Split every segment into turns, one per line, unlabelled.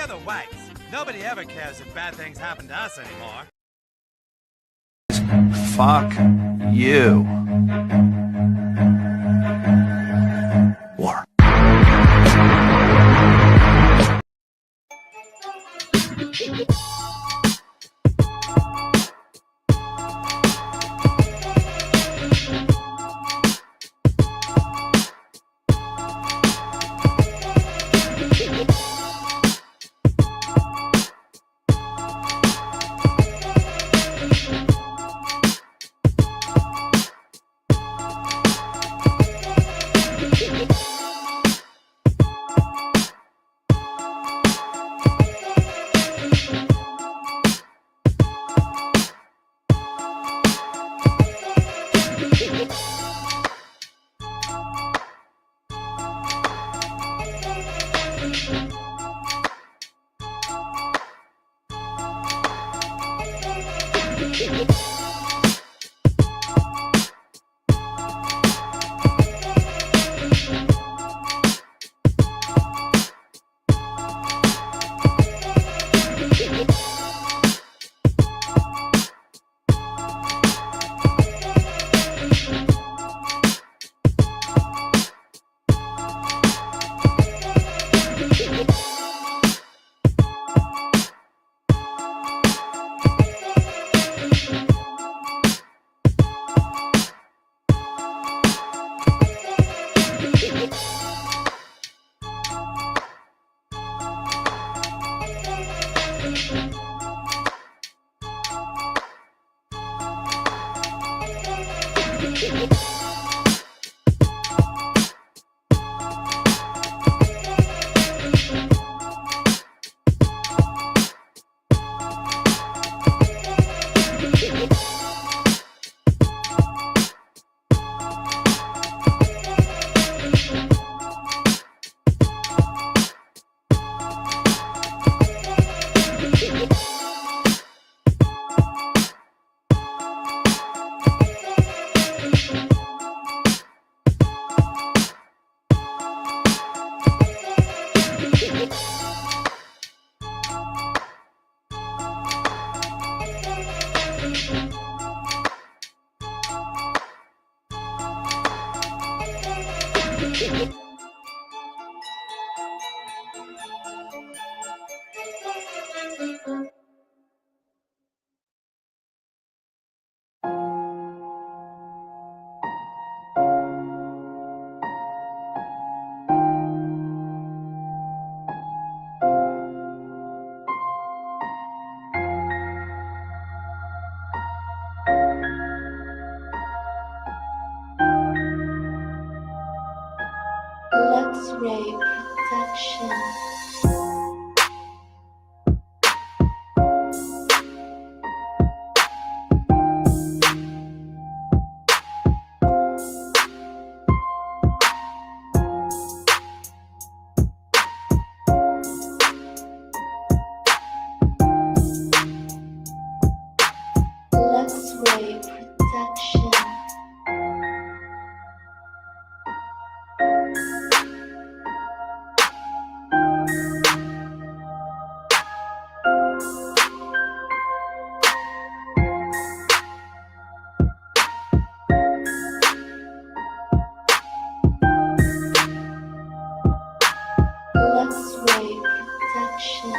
We're the whites. Nobody ever cares if bad things happen to us anymore.
Fuck you. War.
X-ray protection. X-ray protection. X-ray protection.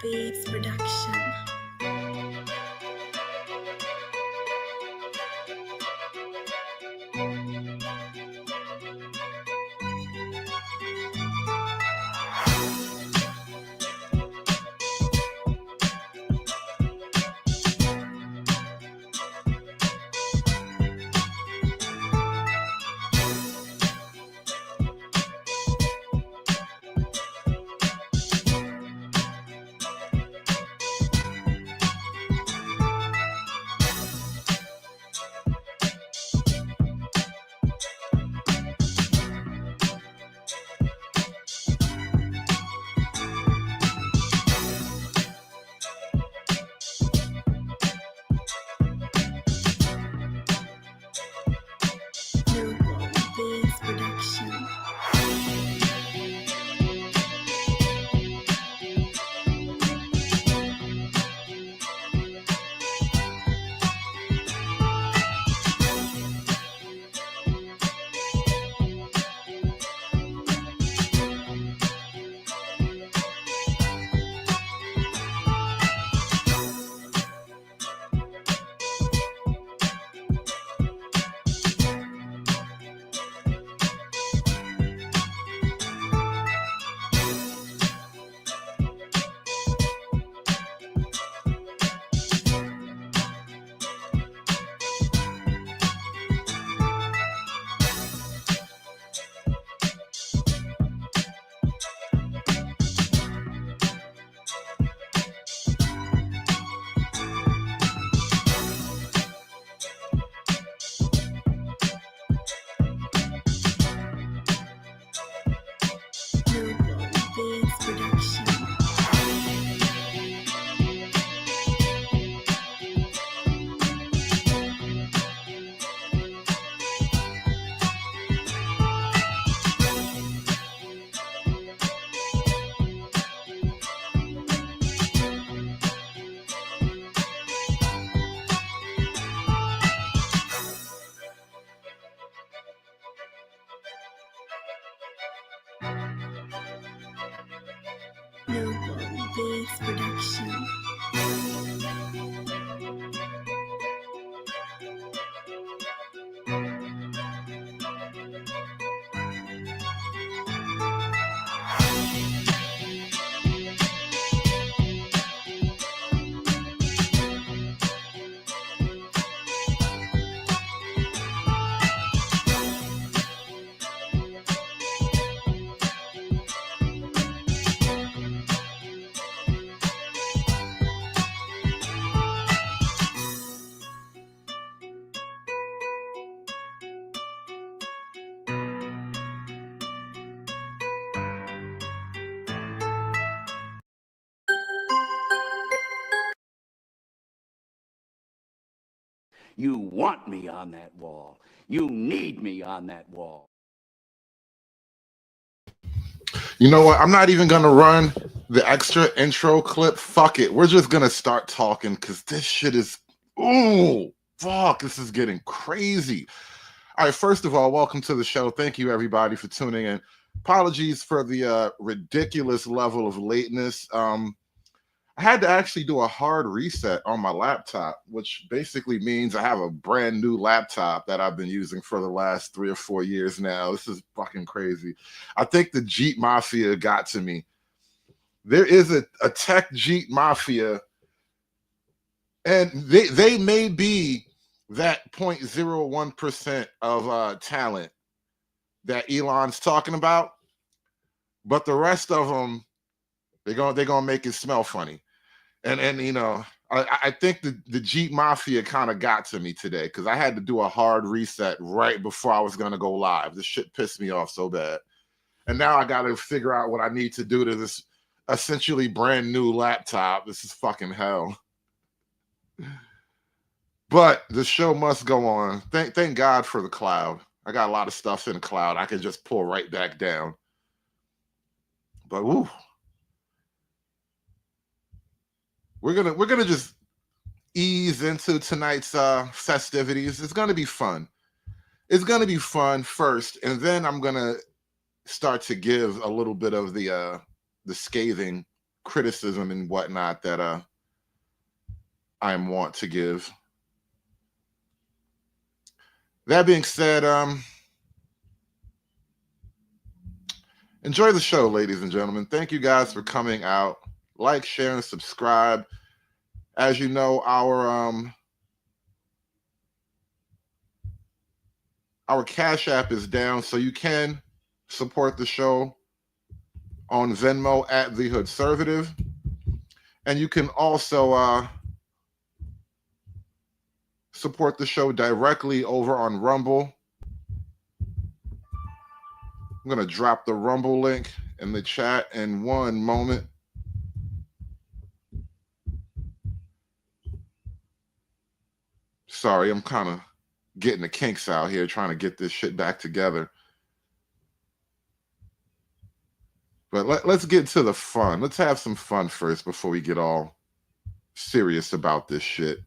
Beats Production. Beats Production. Beats Production. Beats Production.
You want me on that wall. You need me on that wall.
You know what? I'm not even going to run the extra intro clip. Fuck it. We're just going to start talking because this shit is, ooh, fuck, this is getting crazy. All right, first of all, welcome to the show. Thank you, everybody, for tuning in. Apologies for the ridiculous level of lateness. I had to actually do a hard reset on my laptop, which basically means I have a brand new laptop that I've been using for the last 3 or 4 years now. This is fucking crazy. I think the Jeep Mafia got to me. There is a tech Jeep Mafia, and they may be that 0.01% of talent that Elon's talking about, but the rest of them, they're gonna make it smell funny. And you know, I think the Jeep Mafia kind of got to me today because I had to do a hard reset right before I was going to go live. This shit pissed me off so bad. And now I got to figure out what I need to do to this essentially brand new laptop. This is fucking hell. But the show must go on. Thank God for the cloud. I got a lot of stuff in the cloud. I can just pull right back down. But woo. We're gonna just ease into tonight's festivities. It's gonna be fun. It's gonna be fun first, and then I'm gonna start to give a little bit of the scathing criticism and whatnot that I want to give. That being said, enjoy the show, ladies and gentlemen. Thank you guys for coming out. Like, share, and subscribe. As you know, our Cash App is down, so you can support the show on Venmo at The Hoodservative. And you can also support the show directly over on Rumble. I'm going to drop the Rumble link in the chat in one moment. Sorry, I'm kind of getting the kinks out here, trying to get this shit back together. But let's get to the fun. Let's have some fun first before we get all serious about this shit.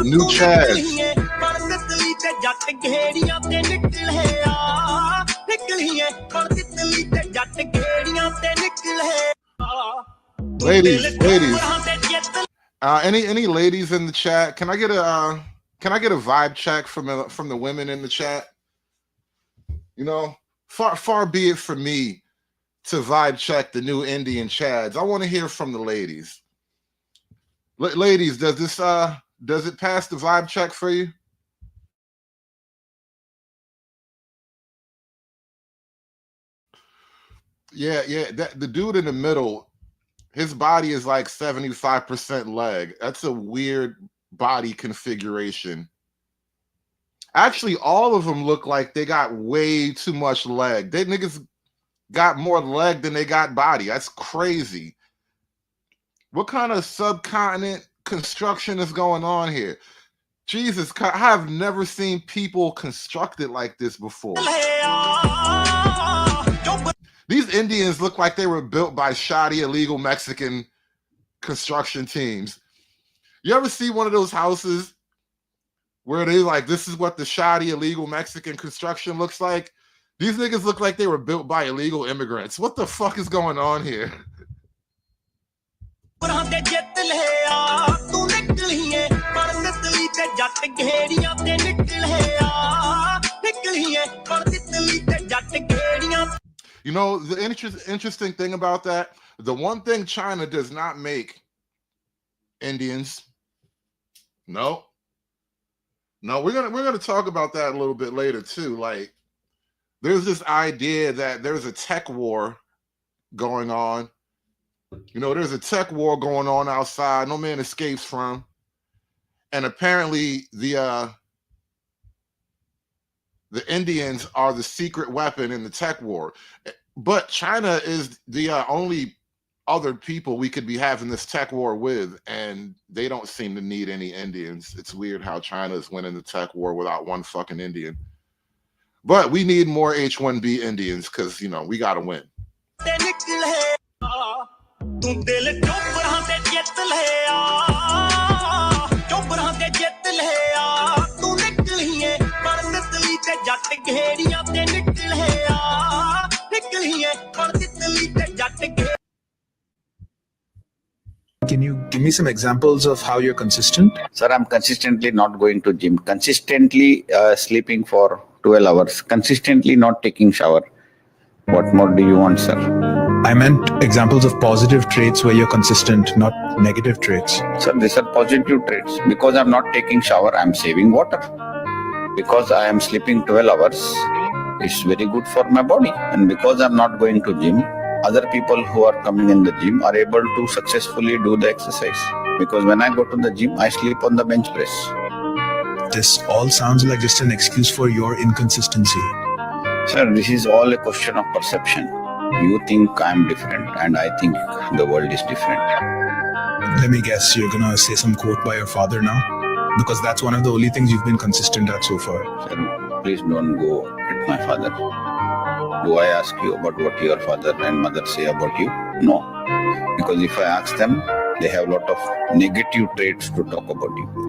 New Chad. Ladies. Any ladies in the chat? Can I get a vibe check from the women in the chat? You know, far be it from me to vibe check the new Indian Chads. I want to hear from the ladies. Ladies, does it pass the vibe check for you? Yeah. The dude in the middle, his body is like 75% leg. That's a weird body configuration. Actually, all of them look like they got way too much leg. They niggas got more leg than they got body. That's crazy. What kind of subcontinent construction is going on here? Jesus, I have never seen people constructed like this before. These Indians look like they were built by shoddy, illegal Mexican construction teams. You ever see one of those houses where they like, this is what the shoddy, illegal Mexican construction looks like? These niggas look like they were built by illegal immigrants. What the fuck is going on here? You know, the interesting thing about that, the one thing China does not make Indians. No, we're gonna talk about that a little bit later too. Like, there's this idea that there's a tech war going on. You know, there's a tech war going on outside no man escapes from. And apparently the Indians are the secret weapon in the tech war. But China is the only other people we could be having this tech war with, and they don't seem to need any Indians. It's weird how China is winning the tech war without one fucking Indian. But we need more H-1B Indians because, you know, we got to win.
Can you give me some examples of how you're consistent?
Sir, I'm consistently not going to gym, consistently sleeping for 12 hours, consistently not taking shower. What more do you want, sir?
I meant examples of positive traits where you're consistent, not negative traits.
Sir, these are positive traits. Because I'm not taking shower, I'm saving water. Because I am sleeping 12 hours, It's very good for my body. And because I'm not going to gym, other people who are coming in the gym are able to successfully do the exercise. Because when I go to the gym, I sleep on the bench press.
This all sounds like just an excuse for your inconsistency.
Sir, this is all a question of perception. You think I'm different and I think the world is different.
Let me guess, you're gonna say some quote by your father now? Because that's one of the only things you've been consistent at so far.
Sir, please don't go at my father. Do I ask you about what your father and mother say about you? No. Because if I ask them, they have a lot of negative traits to talk about you.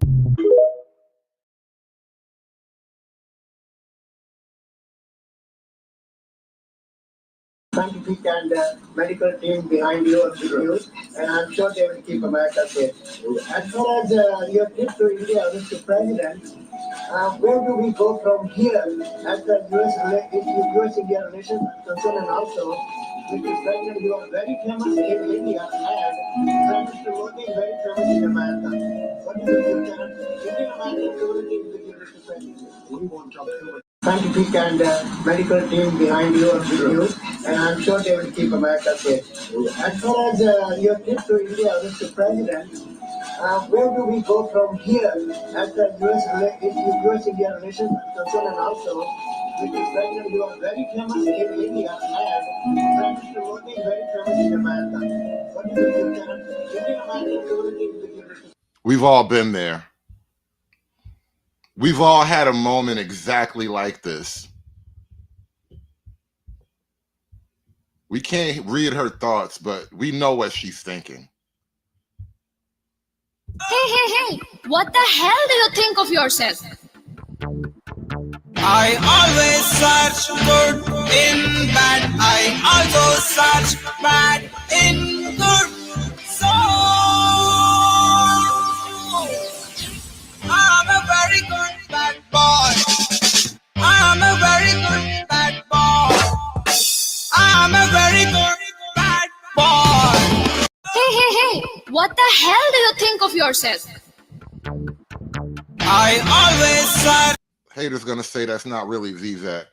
Scientific and medical team behind you or with you, and I'm sure they will keep America safe. As far as your trip to India, Mr. President, where do we go from here as the US-India relations are concerned? And also, Mr. President, you are very famous in India, and Prime Minister Modi is very famous in America. What is your future? Indian-American community with you, Mr. President? We won't talk too much. Scientific and medical team behind you or with you, and I'm sure they will keep America safe. As far as your trip to India, Mr. President, where do we go from here as the US-India relations are concerned? And also, Mr. President, you are very famous in India, and Prime Minister Modi is very famous in America. What is your future? Indian-American community with you, Mr.
We've all been there. We've all had a moment exactly like this. We can't read her thoughts, but we know what she's thinking.
Hey, what the hell do you think of yourself?
I always search good in bad. I also search bad in good. So I'm a very good bad boy. I'm a very good bad boy. I'm a very good bad boy.
Hey, what the hell do you think of yourself?
I always search.
Haters gonna say that's not really Vivek.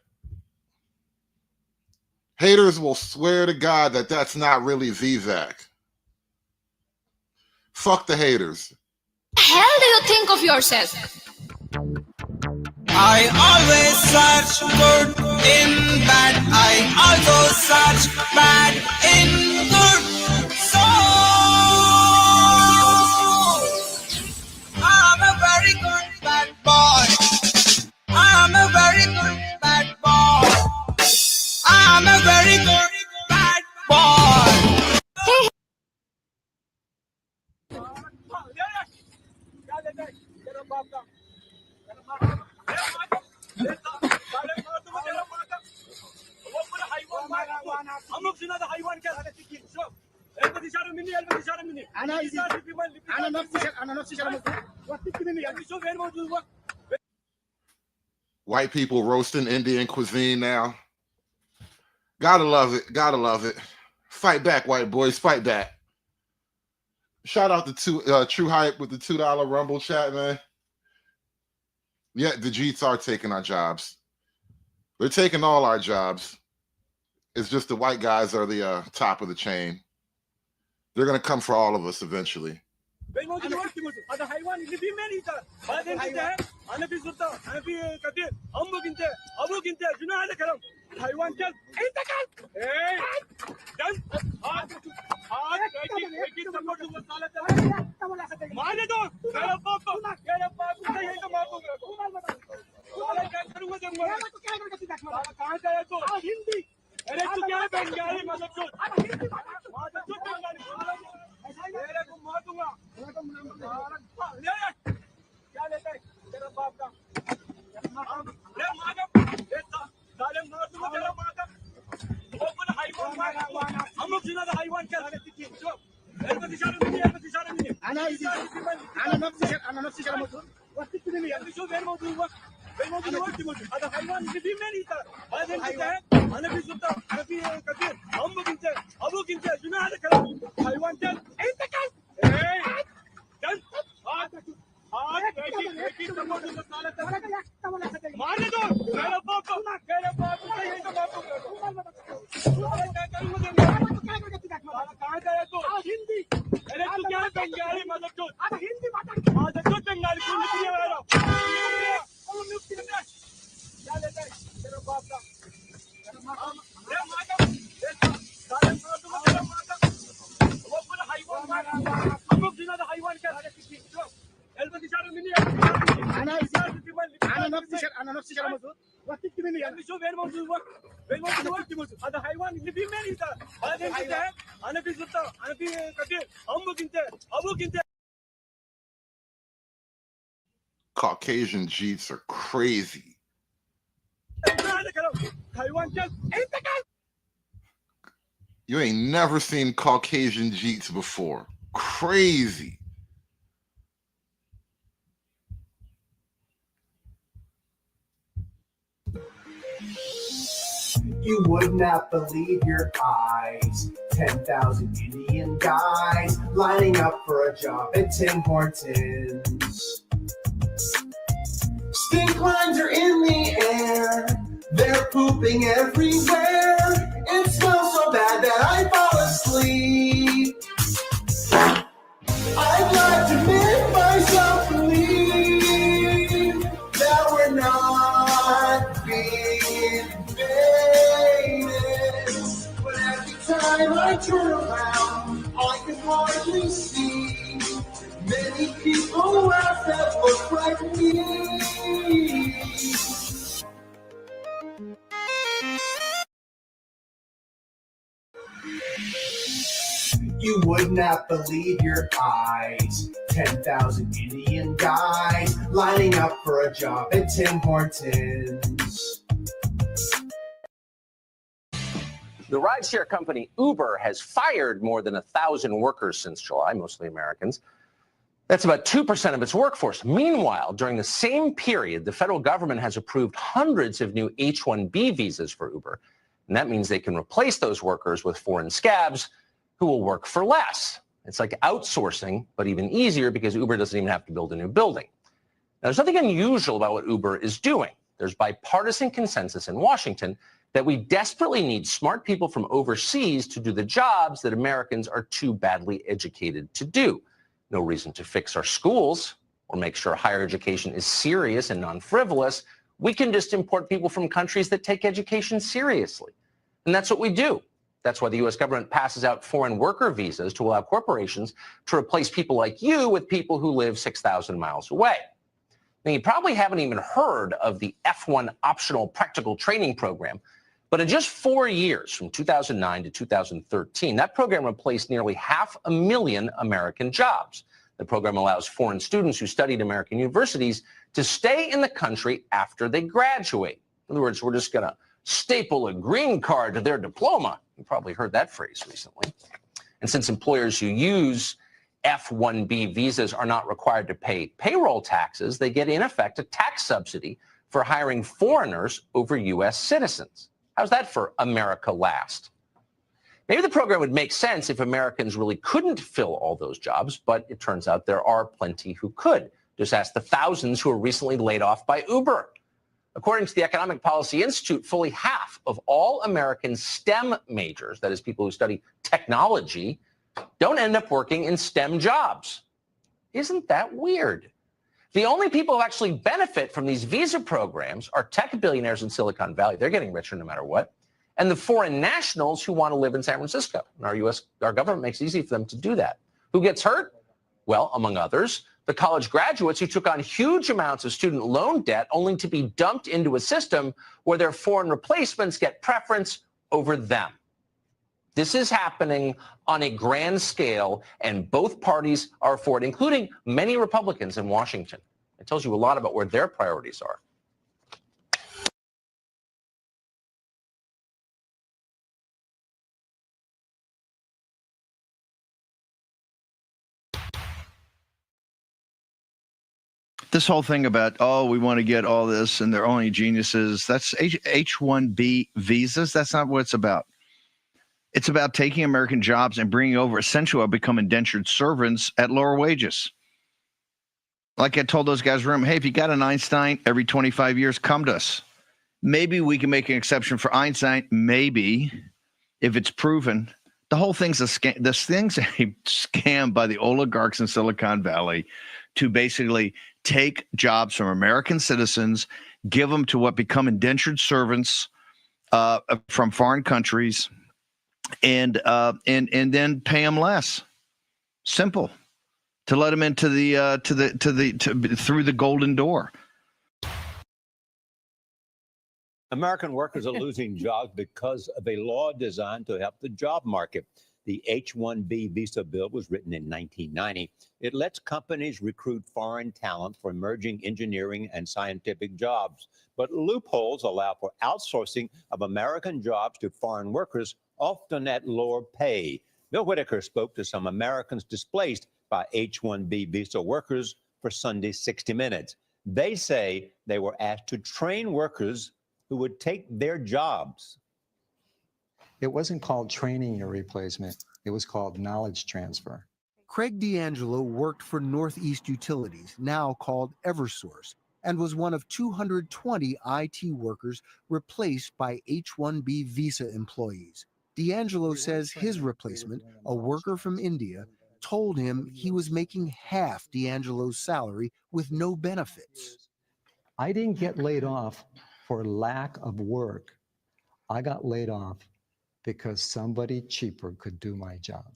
Haters will swear to God that that's not really Vivek. Fuck the haters.
What the hell do you think of yourself?
I always search good in bad. I also search bad in good. So I'm a very good bad boy. I'm a very good bad boy. I'm a very good bad boy.
White people roasting Indian cuisine now. Gotta love it. Gotta love it. Fight back, white boys. Fight back. Shout out to True Hype with the $2 Rumble chat, man. Yeah, the Jeets are taking our jobs. They're taking all our jobs. It's just the white guys are the top of the chain. They're going to come for all of us eventually. Caucasian Jeets are crazy. You ain't never seen Caucasian Jeets before. Crazy.
You would not believe your eyes. 10,000 Indian guys lining up for a job at Tim Hortons. Stink lines are in the air. They're pooping everywhere. It smells so bad that I fall asleep. I'd like to make myself believe that we're not being invaded. But every time I turn around, I can hardly see many people out that look like me. You would not believe your eyes. 10,000 Indian guys lining up for a job at Tim Hortons.
The rideshare company Uber has fired more than 1,000 workers since July, mostly Americans. That's about 2% of its workforce. Meanwhile, during the same period, the federal government has approved hundreds of new H-1B visas for Uber. And that means they can replace those workers with foreign scabs who will work for less. It's like outsourcing, but even easier because Uber doesn't even have to build a new building. Now, there's nothing unusual about what Uber is doing. There's bipartisan consensus in Washington that we desperately need smart people from overseas to do the jobs that Americans are too badly educated to do. No reason to fix our schools or make sure higher education is serious and non-frivolous. We can just import people from countries that take education seriously. And that's what we do. That's why the U.S. government passes out foreign worker visas to allow corporations to replace people like you with people who live 6,000 miles away. Now, you probably haven't even heard of the F1 optional practical training program, but in just 4 years, from 2009 to 2013, that program replaced nearly 500,000 American jobs. The program allows foreign students who studied American universities to stay in the country after they graduate. In other words, we're just going to staple a green card to their diploma. You probably heard that phrase recently. And since employers who use F-1B visas are not required to pay payroll taxes, they get, in effect, a tax subsidy for hiring foreigners over U.S. citizens. How's that for America Last? Maybe the program would make sense if Americans really couldn't fill all those jobs, but it turns out there are plenty who could. Just ask the thousands who were recently laid off by Uber. According to the Economic Policy Institute, fully half of all American STEM majors, that is people who study technology, don't end up working in STEM jobs. Isn't that weird? The only people who actually benefit from these visa programs are tech billionaires in Silicon Valley. They're getting richer no matter what. And the foreign nationals who want to live in San Francisco. And our government makes it easy for them to do that. Who gets hurt? Well, among others, the college graduates who took on huge amounts of student loan debt only to be dumped into a system where their foreign replacements get preference over them. This is happening on a grand scale, and both parties are for it, including many Republicans in Washington. It tells you a lot about where their priorities are.
This whole thing about, oh, we want to get all this and they're only geniuses, that's H-1B visas. That's not what it's about. It's about taking American jobs and bringing over essentially become indentured servants at lower wages. Like I told those guys in the room, hey, if you got an Einstein every 25 years, come to us. Maybe we can make an exception for Einstein. Maybe, if it's proven. The whole thing's a scam. This thing's a scam by the oligarchs in Silicon Valley to basically take jobs from American citizens, give them to what become indentured servants from foreign countries, and then pay them less. Simple. To let them into through the golden door.
American workers are losing jobs because of a law designed to help the job market. The H-1B visa bill was written in 1990. It lets companies recruit foreign talent for emerging engineering and scientific jobs. But loopholes allow for outsourcing of American jobs to foreign workers, often at lower pay. Bill Whitaker spoke to some Americans displaced by H-1B visa workers for Sunday's 60 Minutes. They say they were asked to train workers who would take their jobs.
It wasn't called training your replacement. It was called knowledge transfer.
Craig D'Angelo worked for Northeast Utilities, now called Eversource, and was one of 220 IT workers replaced by H-1B visa employees. D'Angelo says his replacement, a worker from India, told him he was making half D'Angelo's salary with no benefits.
I didn't get laid off for lack of work. I got laid off because somebody cheaper could do my job.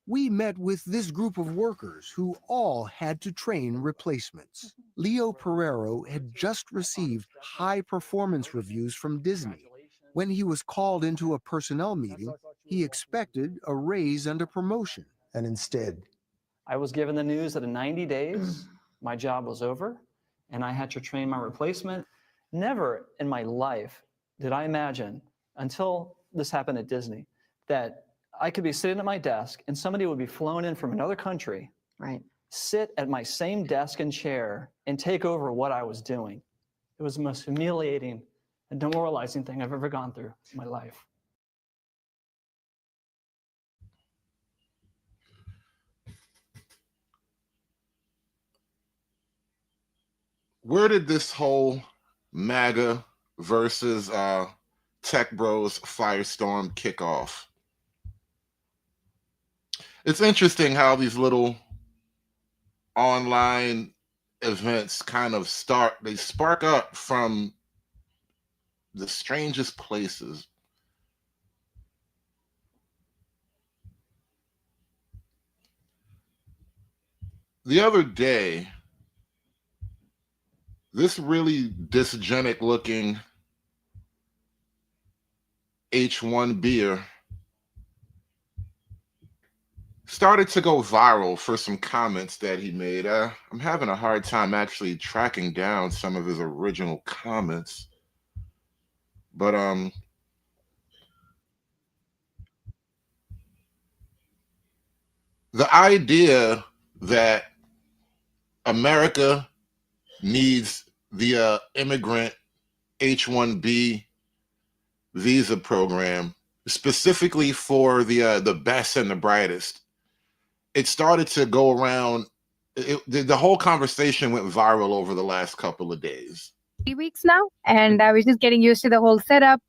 We met with this group of workers who all had to train replacements. Leo Pereiro had just received high performance reviews from Disney. When he was called into a personnel meeting, he expected a raise and a promotion.
And instead,
I was given the news that in 90 days, my job was over and I had to train my replacement. Never in my life did I imagine, until this happened at Disney, that I could be sitting at my desk and somebody would be flown in from another country,
right,
sit at my same desk and chair and take over what I was doing. It was the most humiliating and demoralizing thing I've ever gone through in my life.
Where did this whole MAGA versus Tech Bros firestorm kick off? It's interesting how these little online events kind of they spark up from the strangest places. The other day, this really dysgenic looking H1 beer started to go viral for some comments that he made. I'm having a hard time actually tracking down some of his original comments. But the idea that America needs the immigrant H-1B visa program specifically for the best and the brightest, it started to go around. The whole conversation went viral over the last couple of days.
3 weeks now, and I was just getting used to the whole setup.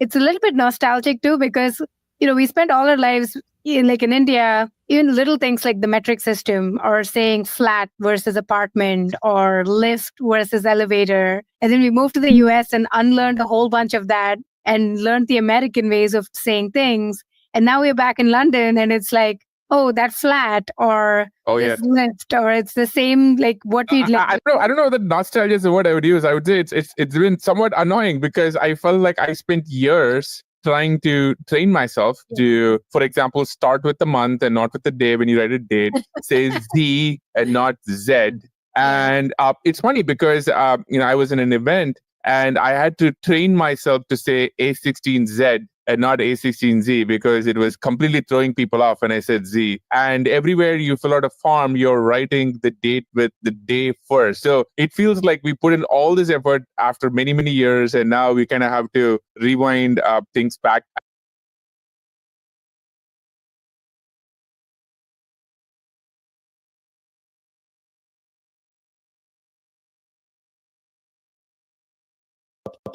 It's a little bit nostalgic too, because we spent all our lives in India, even little things like the metric system or saying flat versus apartment or lift versus elevator. And then we moved to the US and unlearned a whole bunch of that and learned the American ways of saying things. And now we're back in London and it's like, oh, that flat or this lift, or it's the same what we
I don't know that nostalgia is the word I would use. I would say it's been somewhat annoying because I felt like I spent years trying to train myself to, for example, start with the month and not with the day when you write a date, say Z and not Z. And it's funny because I was in an event and I had to train myself to say A16Z and not A16Z because it was completely throwing people off when I said Z. And everywhere you fill out a form, you're writing the date with the day first. So it feels like we put in all this effort after many, many years, and now we kind of have to rewind things back.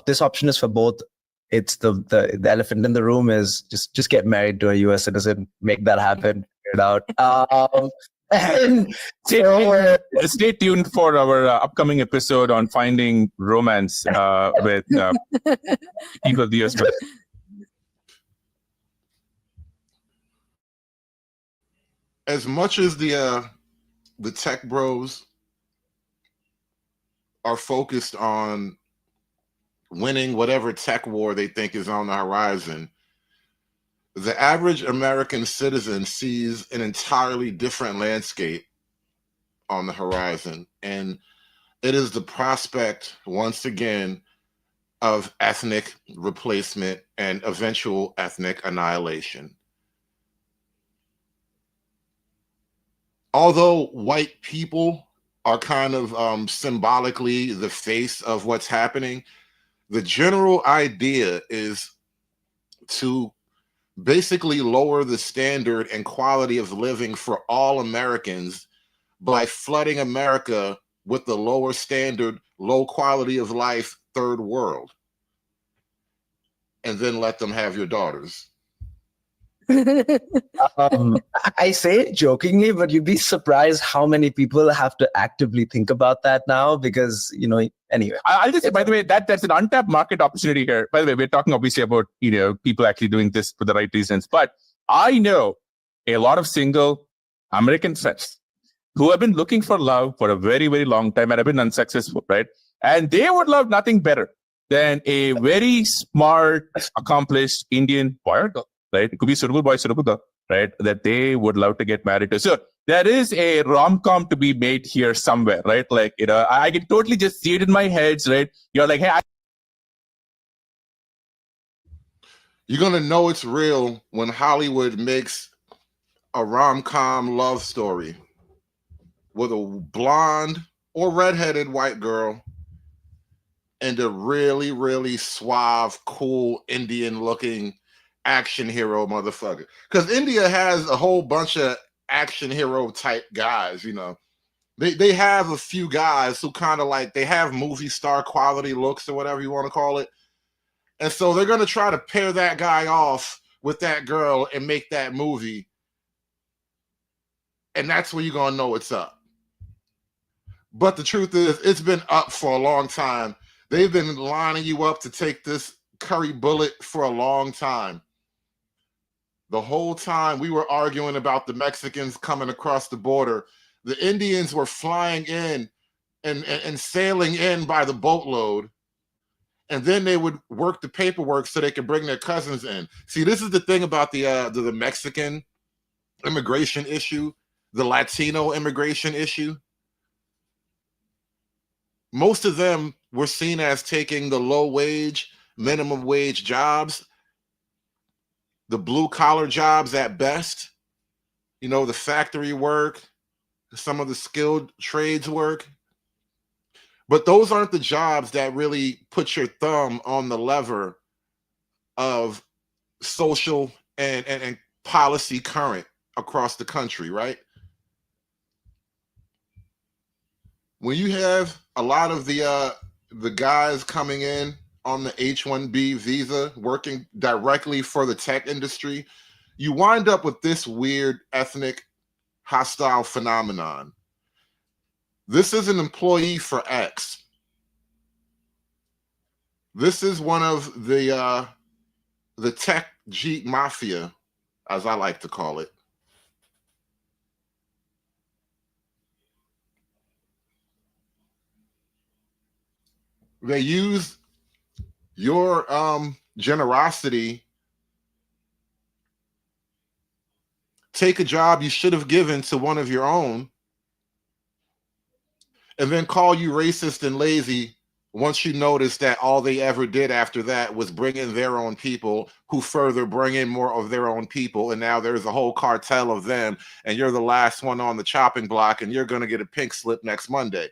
This option is for both. It's the elephant in the room is just get married to a US citizen, make that happen, figure it out. And
stay tuned for our upcoming episode on finding romance with people of the US.
As much as the tech bros are focused on winning whatever tech war they think is on the horizon, the average American citizen sees an entirely different landscape on the horizon. And it is the prospect, once again, of ethnic replacement and eventual ethnic annihilation. Although white people are kind of symbolically the face of what's happening, the general idea is to basically lower the standard and quality of living for all Americans by flooding America with the lower standard, low quality of life third world, and then let them have your daughters.
I say it jokingly, but you'd be surprised how many people have to actively think about that now because, anyway.
I'll just say, by the way, that's an untapped market opportunity here. By the way, we're talking obviously about, people actually doing this for the right reasons. But I know a lot of single American friends who have been looking for love for a very, very long time and have been unsuccessful, right? And they would love nothing better than a very smart, accomplished Indian boy or girl, right? It could be suitable boy, suitable girl, right? That they would love to get married to. So there is a rom-com to be made here somewhere, right? Like, I can totally just see it in my head, right? You're like, hey,
you're going to know it's real when Hollywood makes a rom-com love story with a blonde or redheaded white girl and a really, really suave, cool Indian-looking action hero motherfucker. Because India has a whole bunch of action hero type guys, They have a few guys who kind of like, they have movie star quality looks or whatever you want to call it. And so they're going to try to pair that guy off with that girl and make that movie. And that's when you're going to know it's up. But the truth is, it's been up for a long time. They've been lining you up to take this curry bullet for a long time. The whole time we were arguing about the Mexicans coming across the border, the Indians were flying in and sailing in by the boatload. And then they would work the paperwork so they could bring their cousins in. See, this is the thing about the Mexican immigration issue, the Latino immigration issue. Most of them were seen as taking the low wage, minimum wage jobs, the blue collar jobs at best, the factory work, some of the skilled trades work. But those aren't the jobs that really put your thumb on the lever of social and policy current across the country, right? When you have a lot of the guys coming in on the H-1B visa working directly for the tech industry, you wind up with this weird ethnic hostile phenomenon. This is an employee for X. This is one of the tech Jeep mafia, as I like to call it. They use your generosity, take a job you should have given to one of your own, and then call you racist and lazy once you notice that all they ever did after that was bring in their own people who further bring in more of their own people. And now there's a whole cartel of them, and you're the last one on the chopping block, and you're going to get a pink slip next Monday.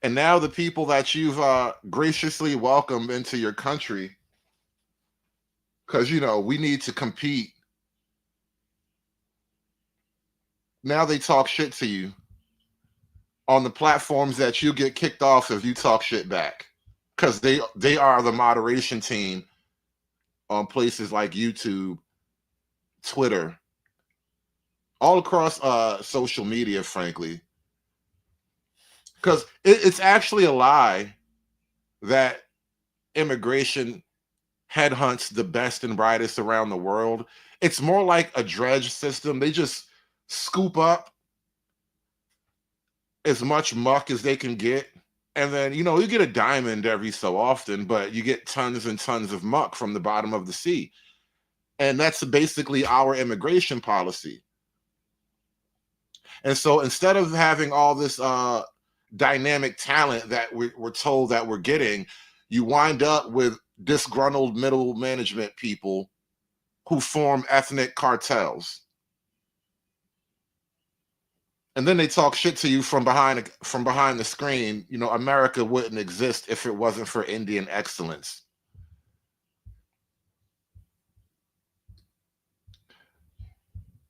And now the people that you've graciously welcomed into your country, because, we need to compete. Now they talk shit to you on the platforms that you get kicked off if you talk shit back, because they are the moderation team on places like YouTube, Twitter, all across social media, frankly. Because it's actually a lie that immigration headhunts the best and brightest around the world. It's more like a dredge system. They just scoop up as much muck as they can get. And then, you know, you get a diamond every so often, but you get tons and tons of muck from the bottom of the sea. And that's basically our immigration policy. And so instead of having all this dynamic talent that we're told that we're getting, you wind up with disgruntled middle management people who form ethnic cartels. And then they talk shit to you from behind the screen. You know, America wouldn't exist if it wasn't for Indian excellence.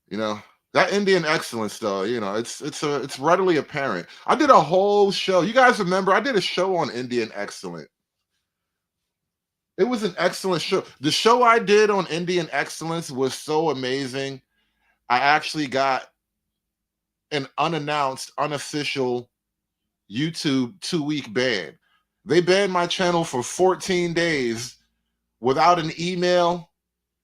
You know, that Indian excellence, though, you know, it's readily apparent. I did a whole show. You guys remember I did a show on Indian excellence. It was an excellent show. The show I did on Indian excellence was so amazing. I actually got an unannounced, unofficial YouTube 2-week ban. They banned my channel for 14 days without an email,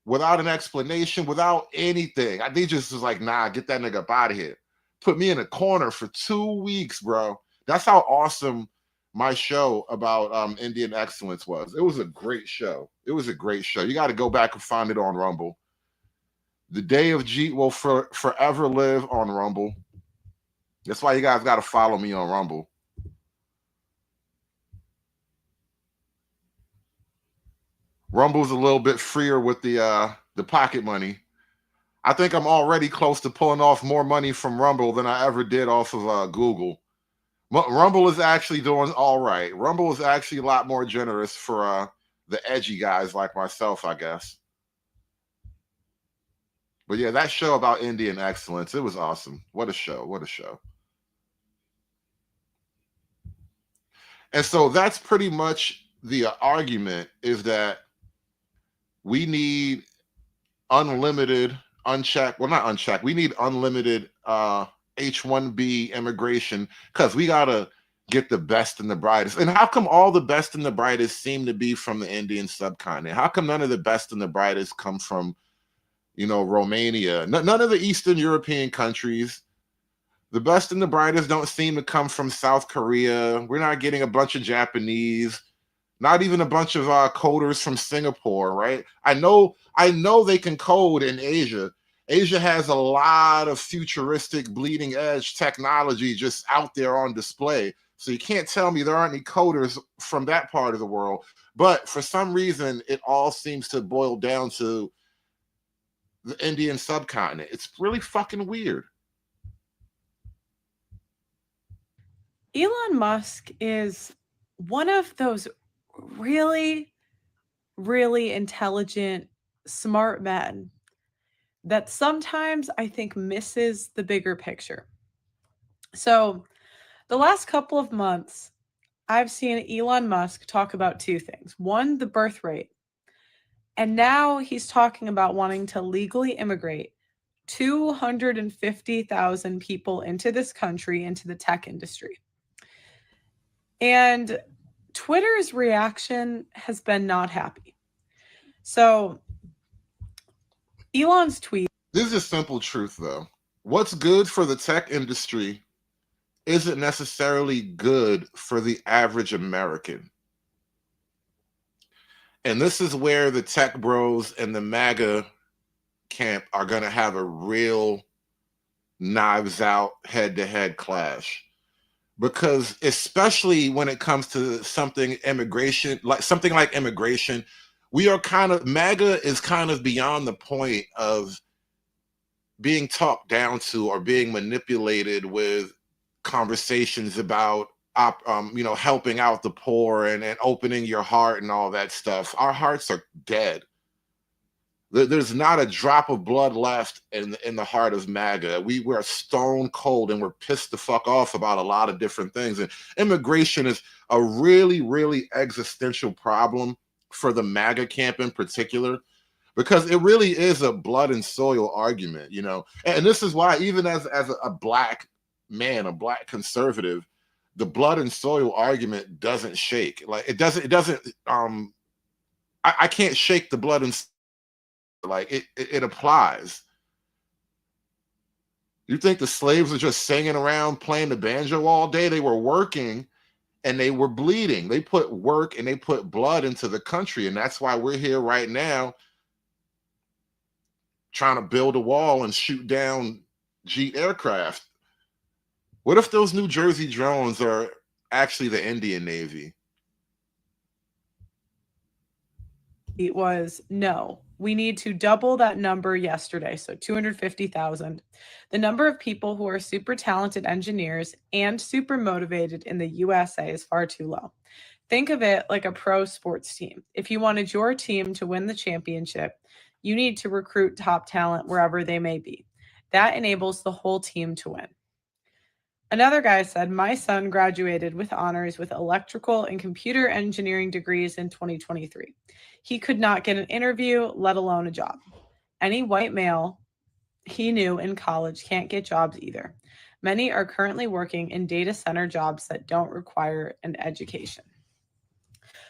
without an explanation, without anything. They just was like, nah, get that nigga up out of here. Put me in a corner for 2 weeks, bro. That's how awesome my show about Indian excellence was. It was a great show. It was a great show. You got to go back and find it on Rumble. The Day of Jeet will forever live on Rumble. That's why you guys got to follow me on Rumble. Rumble's a little bit freer with the pocket money. I think I'm already close to pulling off more money from Rumble than I ever did off of Google. Rumble is actually doing all right. Rumble is actually a lot more generous for the edgy guys like myself, I guess. But yeah, that show about Indian excellence, it was awesome. What a show. What a show. And so that's pretty much the argument, is that we need unlimited, unchecked, well, not unchecked, we need unlimited H-1B immigration, because we got to get the best and the brightest. And how come all the best and the brightest seem to be from the Indian subcontinent? How come none of the best and the brightest come from, you know, Romania? None of the Eastern European countries. The best and the brightest don't seem to come from South Korea. We're not getting a bunch of Japanese, not even a bunch of coders from Singapore, right? I know they can code in Asia. Asia has a lot of futuristic, bleeding edge technology just out there on display. So you can't tell me there aren't any coders from that part of the world. But for some reason, it all seems to boil down to the Indian subcontinent. It's really fucking weird.
Elon Musk is one of those really, really intelligent, smart men that sometimes I think misses the bigger picture. So the last couple of months, I've seen Elon Musk talk about two things. One, the birth rate. And now he's talking about wanting to legally immigrate 250,000 people into this country, into the tech industry. And Twitter's reaction has been not happy. So Elon's tweet.
This is a simple truth, though. What's good for the tech industry isn't necessarily good for the average American. And this is where the tech bros and the Maga camp are going to have a real knives out head-to-head clash. Because especially when it comes to something immigration, we are kind of, MAGA is kind of beyond the point of being talked down to or being manipulated with conversations about helping out the poor and opening your heart and all that stuff. Our hearts are dead. There's not a drop of blood left in the heart of MAGA. We're stone cold, and we're pissed the fuck off about a lot of different things. And immigration is a really, really existential problem for the MAGA camp in particular, because it really is a blood and soil argument, you know. And this is why, even as a black man, a black conservative, the blood and soil argument doesn't shake. Like it doesn't. I can't shake the blood and like it applies. You think the slaves were just singing around playing the banjo all day? They were working and they were bleeding. They put work and they put blood into the country. And that's why we're here right now trying to build a wall and shoot down jet aircraft. What if those New Jersey drones are actually the Indian Navy?
It was no. We need to double that number yesterday, so 250,000. The number of people who are super talented engineers and super motivated in the USA is far too low. Think of it like a pro sports team. If you wanted your team to win the championship, you need to recruit top talent wherever they may be. That enables the whole team to win. Another guy said, my son graduated with honors with electrical and computer engineering degrees in 2023. He could not get an interview, let alone a job. Any white male he knew in college can't get jobs either. Many are currently working in data center jobs that don't require an education.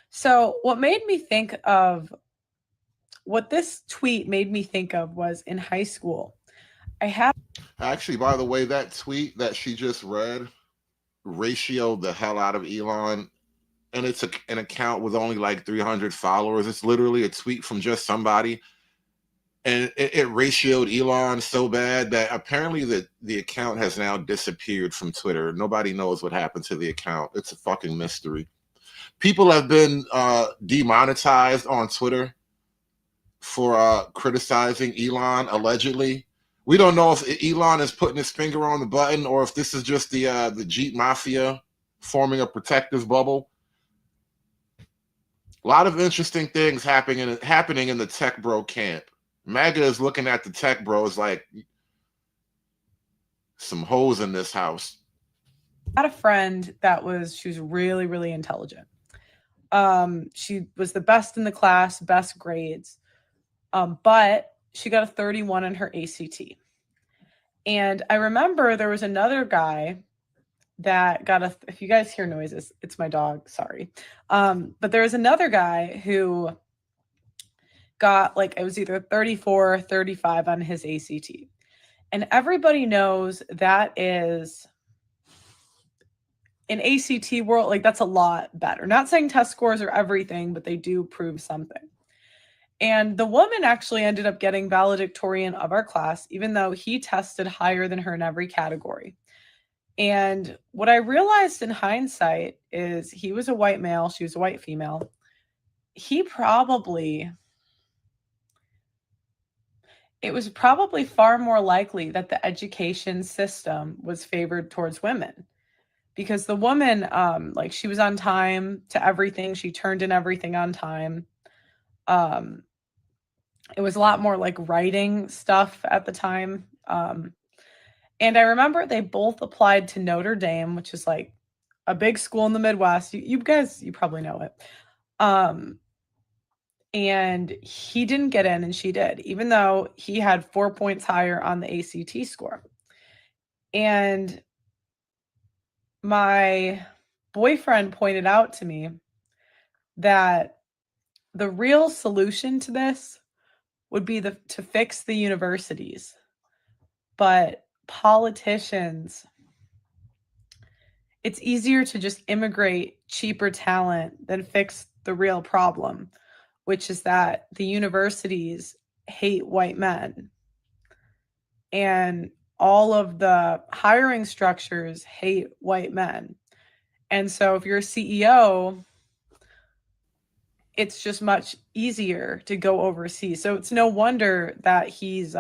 So what this tweet made me think of was in high school.
Actually, by the way, that tweet that she just read ratioed the hell out of Elon, and it's an account with only like 300 followers. It's literally a tweet from just somebody, and it ratioed Elon so bad that apparently the account has now disappeared from Twitter. Nobody knows what happened to the account. It's a fucking mystery. People have been demonetized on Twitter for criticizing Elon, allegedly. We don't know if Elon is putting his finger on the button or if this is just the Jeep Mafia forming a protective bubble. A lot of interesting things happening in the tech bro camp. Maga is looking at the tech bros like some hoes in this house.
I had a friend she was really, really intelligent. She was the best in the class, best grades. But she got a 31 on her ACT. And I remember there was another guy that got if you guys hear noises, it's my dog, sorry. But there was another guy who got it was either 34 or 35 on his ACT. And everybody knows that is in ACT world, that's a lot better. Not saying test scores are everything, but they do prove something. And the woman actually ended up getting valedictorian of our class, even though he tested higher than her in every category. And what I realized in hindsight is he was a white male, she was a white female. It was probably far more likely that the education system was favored towards women. Because the woman, she was on time to everything. She turned in everything on time. It was a lot more writing stuff at the time. And I remember they both applied to Notre Dame, which is a big school in the Midwest. You guys, you probably know it. And he didn't get in and she did, even though he had 4 points higher on the ACT score. And my boyfriend pointed out to me that the real solution to this would be to fix the universities. But politicians, it's easier to just immigrate cheaper talent than fix the real problem, which is that the universities hate white men. And all of the hiring structures hate white men. And so if you're a CEO, it's just much easier to go overseas. So it's no wonder that he's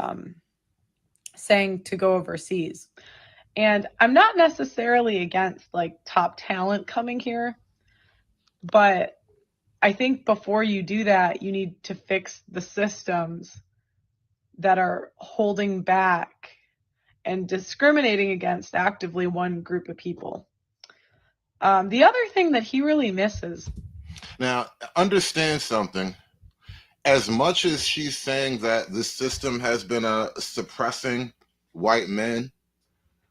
saying to go overseas. And I'm not necessarily against top talent coming here, but I think before you do that, you need to fix the systems that are holding back and discriminating against actively one group of people. The other thing that he really misses.
Now, understand something. As much as she's saying that the system has been suppressing white men,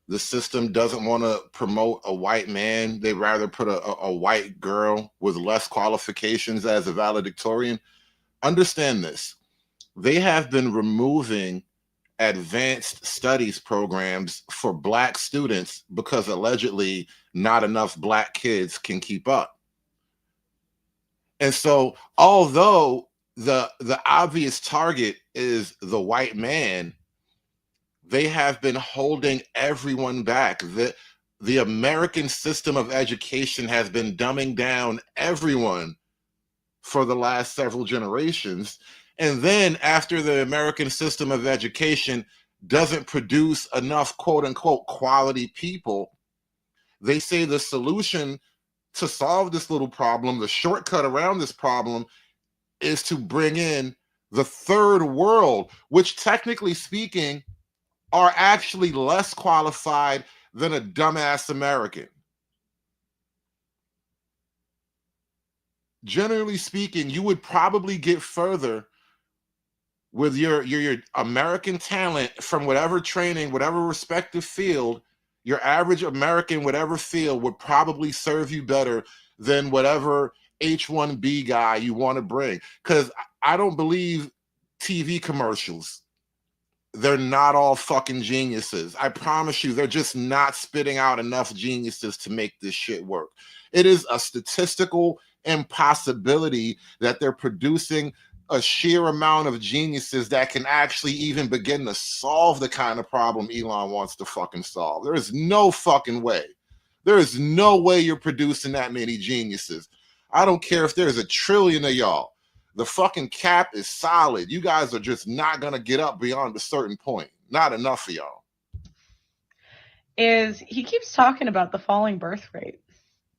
the system doesn't want to promote a white man. They'd rather put a white girl with less qualifications as a valedictorian. Understand this. They have been removing advanced studies programs for black students because allegedly not enough black kids can keep up. And so although the obvious target is the white man, they have been holding everyone back. The American system of education has been dumbing down everyone for the last several generations. And then after the American system of education doesn't produce enough quote unquote quality people, they say the solution to solve this little problem, the shortcut around this problem, is to bring in the third world, which technically speaking are actually less qualified than a dumbass American. Generally speaking, you would probably get further with your American talent from whatever training, whatever respective field. Your average American, whatever field, would probably serve you better than whatever H-1B guy you want to bring. Because I don't believe TV commercials. They're not all fucking geniuses. I promise you, they're just not spitting out enough geniuses to make this shit work. It is a statistical impossibility that they're producing a sheer amount of geniuses that can actually even begin to solve the kind of problem Elon wants to fucking solve. There is no fucking way. There is no way you're producing that many geniuses. I don't care if there's 1 trillion of y'all. The fucking cap is solid. You guys are just not going to get up beyond a certain point. Not enough of y'all.
Is he keeps talking about the falling birth rate.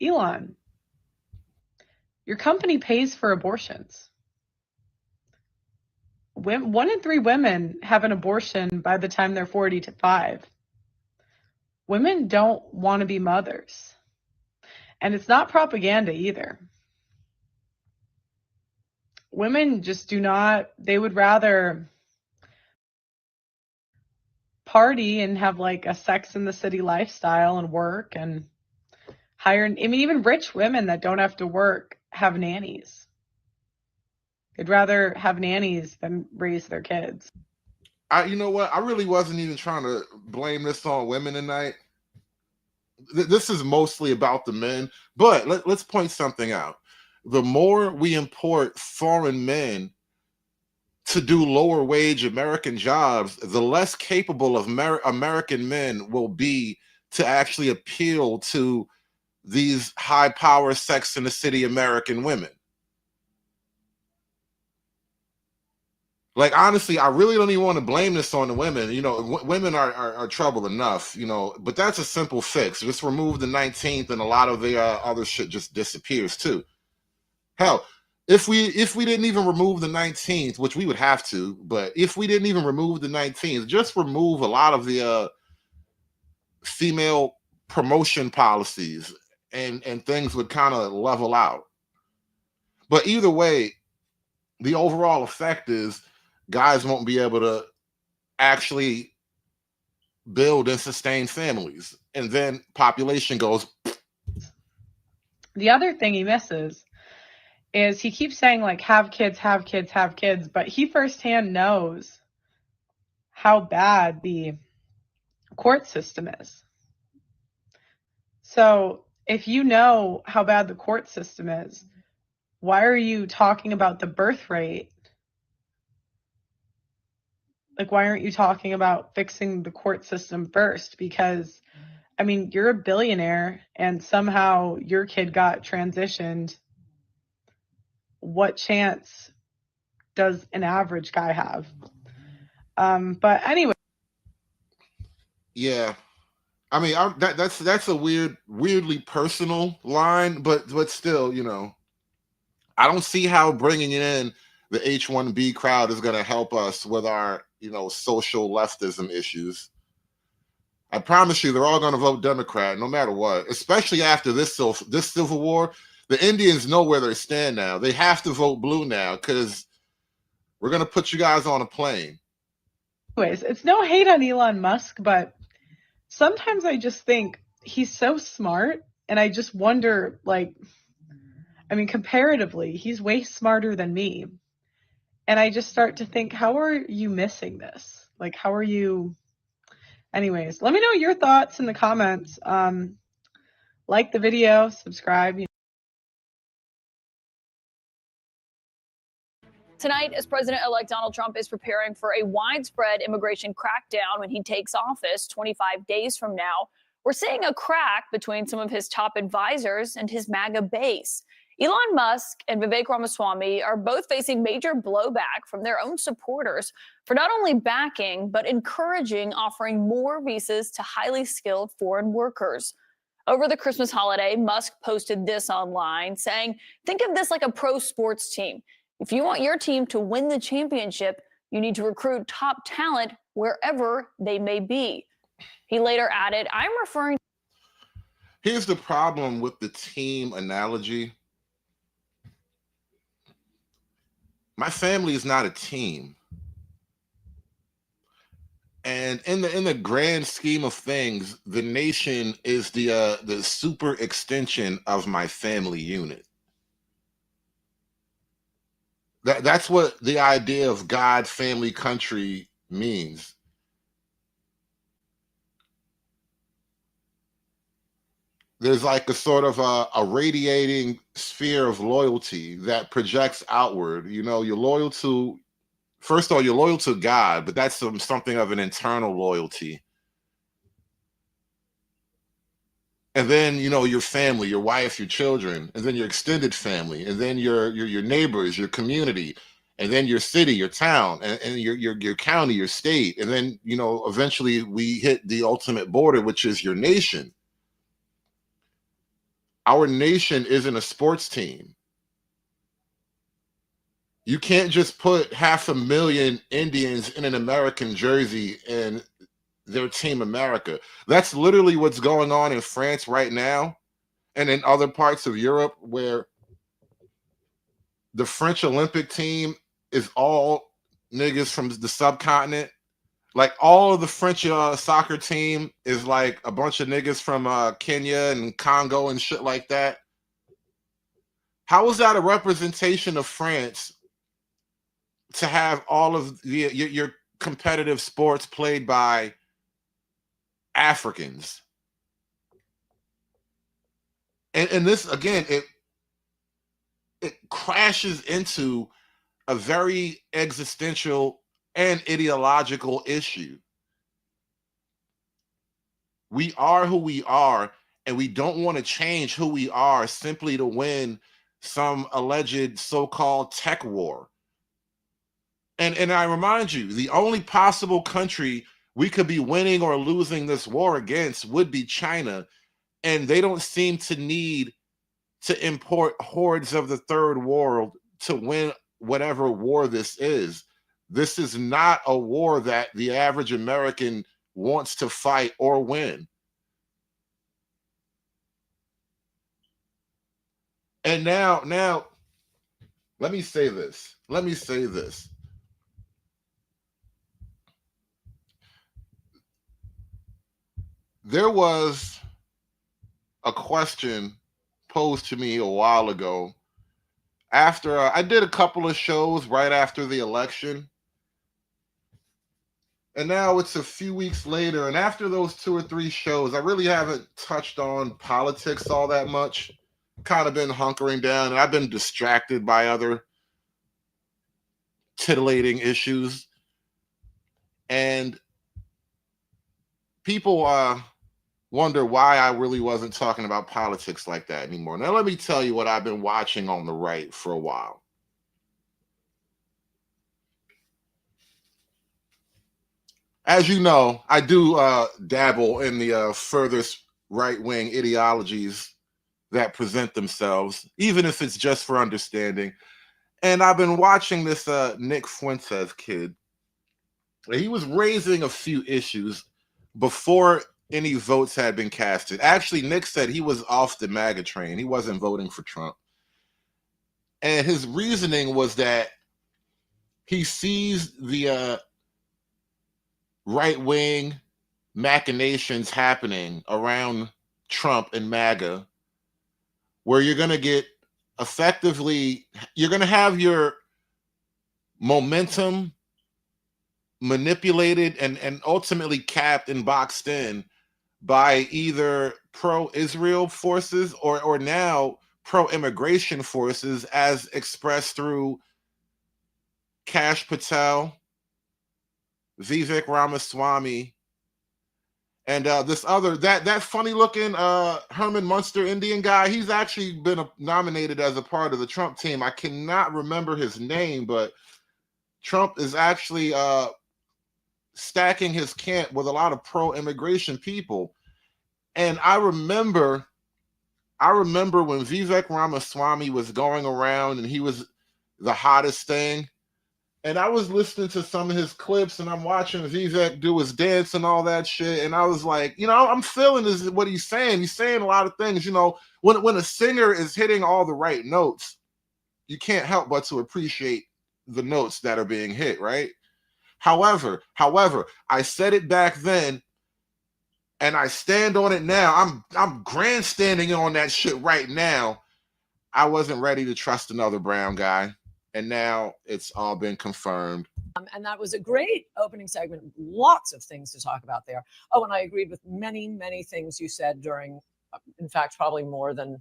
Elon, your company pays for abortions. 1 in 3 women have an abortion by the time they're 45. Women don't want to be mothers. And it's not propaganda either. Women just do not, they would rather party and have like a Sex in the City lifestyle and work and hire, I mean, even rich women that don't have to work have nannies. They'd rather have nannies than raise their kids.
You know what? I really wasn't even trying to blame this on women tonight. This is mostly about the men, but let's point something out. The more we import foreign men to do lower wage American jobs, the less capable of American men will be to actually appeal to these high power Sex in the City American women. Like, honestly, I really don't even want to blame this on the women. You know, women are trouble enough, you know, but that's a simple fix. Just remove the 19th and a lot of the other shit just disappears too. Hell, if we didn't even remove the 19th, which we would have to, but if we didn't even remove the 19th, just remove a lot of the female promotion policies and things would kind of level out. But either way, the overall effect is guys won't be able to actually build and sustain families. And then population goes.
The other thing he misses is he keeps saying like, have kids, have kids, have kids. But he firsthand knows how bad the court system is. So if you know how bad the court system is, why are you talking about the birth rate? Like, why aren't you talking about fixing the court system first? Because, I mean, you're a billionaire and somehow your kid got transitioned. What chance does an average guy have? But anyway.
Yeah. I mean, that's a weirdly personal line, but still, you know, I don't see how bringing in the H-1B crowd is going to help us with our, you know, social leftism issues. I promise you, they're all going to vote Democrat, no matter what. Especially after this civil war, the Indians know where they stand now. They have to vote blue now because we're going to put you guys on a plane.
Anyways, it's no hate on Elon Musk, but sometimes I just think he's so smart, and I just wonder, like, I mean, comparatively, he's way smarter than me. And I just start to think, how are you missing this? Like, how are you? Anyways, let me know your thoughts in the comments. Like the video, subscribe.
Tonight, as President-elect Donald Trump is preparing for a widespread immigration crackdown when he takes office 25 days from now, we're seeing a crack between some of his top advisors and his MAGA base. Elon Musk and Vivek Ramaswamy are both facing major blowback from their own supporters for not only backing, but encouraging offering more visas to highly skilled foreign workers. Over the Christmas holiday, Musk posted this online saying, think of this like a pro sports team. If you want your team to win the championship, you need to recruit top talent wherever they may be. He later added, I'm referring.
Here's the problem with the team analogy. My family is not a team. And in the grand scheme of things, the nation is the super extension of my family unit. That's what the idea of God, family, country means. There's like a sort of a radiating sphere of loyalty that projects outward. You know, you're loyal to, first of all, you're loyal to God, but that's something of an internal loyalty. And then, you know, your family, your wife, your children, and then your extended family, and then your neighbors, your community, and then your city, your town, and your county, your state. And then, you know, eventually we hit the ultimate border, which is your nation. Our nation isn't a sports team. You can't just put 500,000 Indians in an American jersey and their team America. That's literally what's going on in France right now and in other parts of Europe, where the French Olympic team is all niggas from the subcontinent. Like all of the French soccer team is like a bunch of niggas from Kenya and Congo and shit like that. How is that a representation of France to have all of your competitive sports played by Africans? And this, again, it crashes into a very existential and ideological issue. We are who we are, and we don't want to change who we are simply to win some alleged so-called tech war. And I remind you, the only possible country we could be winning or losing this war against would be China, and they don't seem to need to import hordes of the third world to win whatever war this is. This is not a war that the average American wants to fight or win. And now, let me say this. There was a question posed to me a while ago after I did a couple of shows right after the election. And now it's a few weeks later, and after those 2 or 3 shows, I really haven't touched on politics all that much. Kind of been hunkering down, and I've been distracted by other titillating issues. And people wonder why I really wasn't talking about politics like that anymore. Now, let me tell you what I've been watching on the right for a while. As you know, I do dabble in the furthest right-wing ideologies that present themselves, even if it's just for understanding. And I've been watching this Nick Fuentes kid. He was raising a few issues before any votes had been casted. Actually, Nick said he was off the MAGA train. He wasn't voting for Trump. And his reasoning was that he sees the right-wing machinations happening around Trump and MAGA, where you're going to get effectively, you're going to have your momentum manipulated and ultimately capped and boxed in by either pro-Israel forces or now pro-immigration forces, as expressed through Kash Patel, Vivek Ramaswamy, and this other that funny looking Herman Munster Indian guy. He's actually been nominated as a part of the Trump team. I cannot remember his name, but Trump is actually stacking his camp with a lot of pro-immigration people. And I remember when Vivek Ramaswamy was going around and he was the hottest thing. And I was listening to some of his clips and I'm watching Vivek do his dance and all that shit. And I was like, I'm feeling this, what he's saying. He's saying a lot of things, when a singer is hitting all the right notes, you can't help but to appreciate the notes that are being hit, right? However, I said it back then and I stand on it now. I'm grandstanding on that shit right now. I wasn't ready to trust another brown guy. And now it's all been confirmed.
And that was a great opening segment. Lots of things to talk about there. Oh, and I agreed with many, many things you said during, in fact, probably more than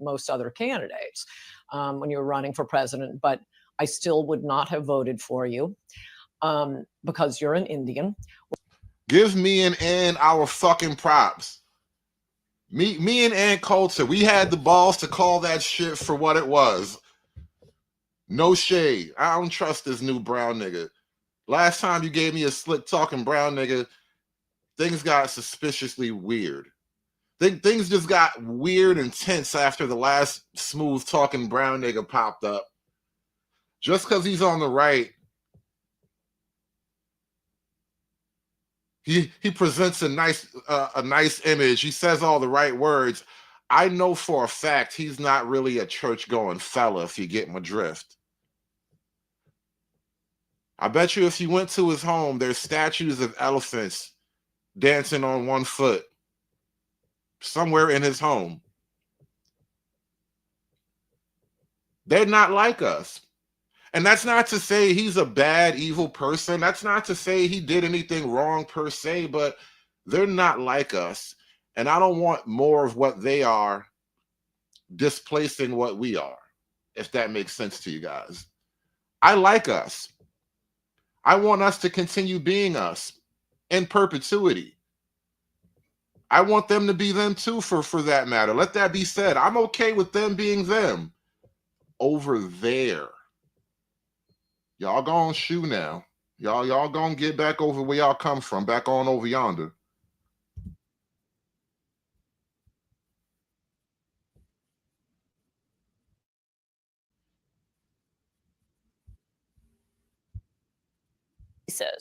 most other candidates when you were running for president. But I still would not have voted for you because you're an Indian.
Give me and Ann our fucking props. Me and Ann Coulter, we had the balls to call that shit for what it was. No shade. I don't trust this new brown nigga. Last time you gave me a slick talking brown nigga, things got suspiciously weird. Things just got weird and tense after the last smooth talking brown nigga popped up. Just because he's on the right, he presents a nice image. He says all the right words. I know for a fact he's not really a church-going fella, if you get my drift. I bet you if you went to his home, there's statues of elephants dancing on one foot somewhere in his home. They're not like us. And that's not to say he's a bad, evil person. That's not to say he did anything wrong per se, but they're not like us. And I don't want more of what they are displacing what we are, if that makes sense to you guys. I like us. I want us to continue being us in perpetuity. I want them to be them too, for that matter. Let that be said. I'm okay with them being them. Over there. Y'all gonna shoe now. Y'all gonna get back over where y'all come from, back on over yonder.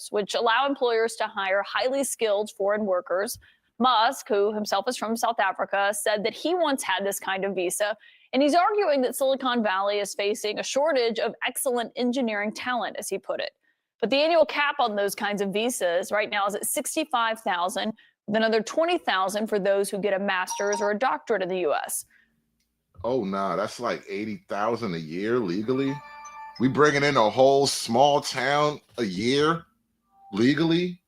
Which allow employers to hire highly skilled foreign workers. Musk, who himself is from South Africa, said that he once had this kind of visa, and he's arguing that Silicon Valley is facing a shortage of excellent engineering talent, as he put it. But the annual cap on those kinds of visas right now is at $65,000, with another $20,000 for those who get a master's or a doctorate in the U.S.
Oh, nah, that's like $80,000 a year legally. We bringing in a whole small town a year legally.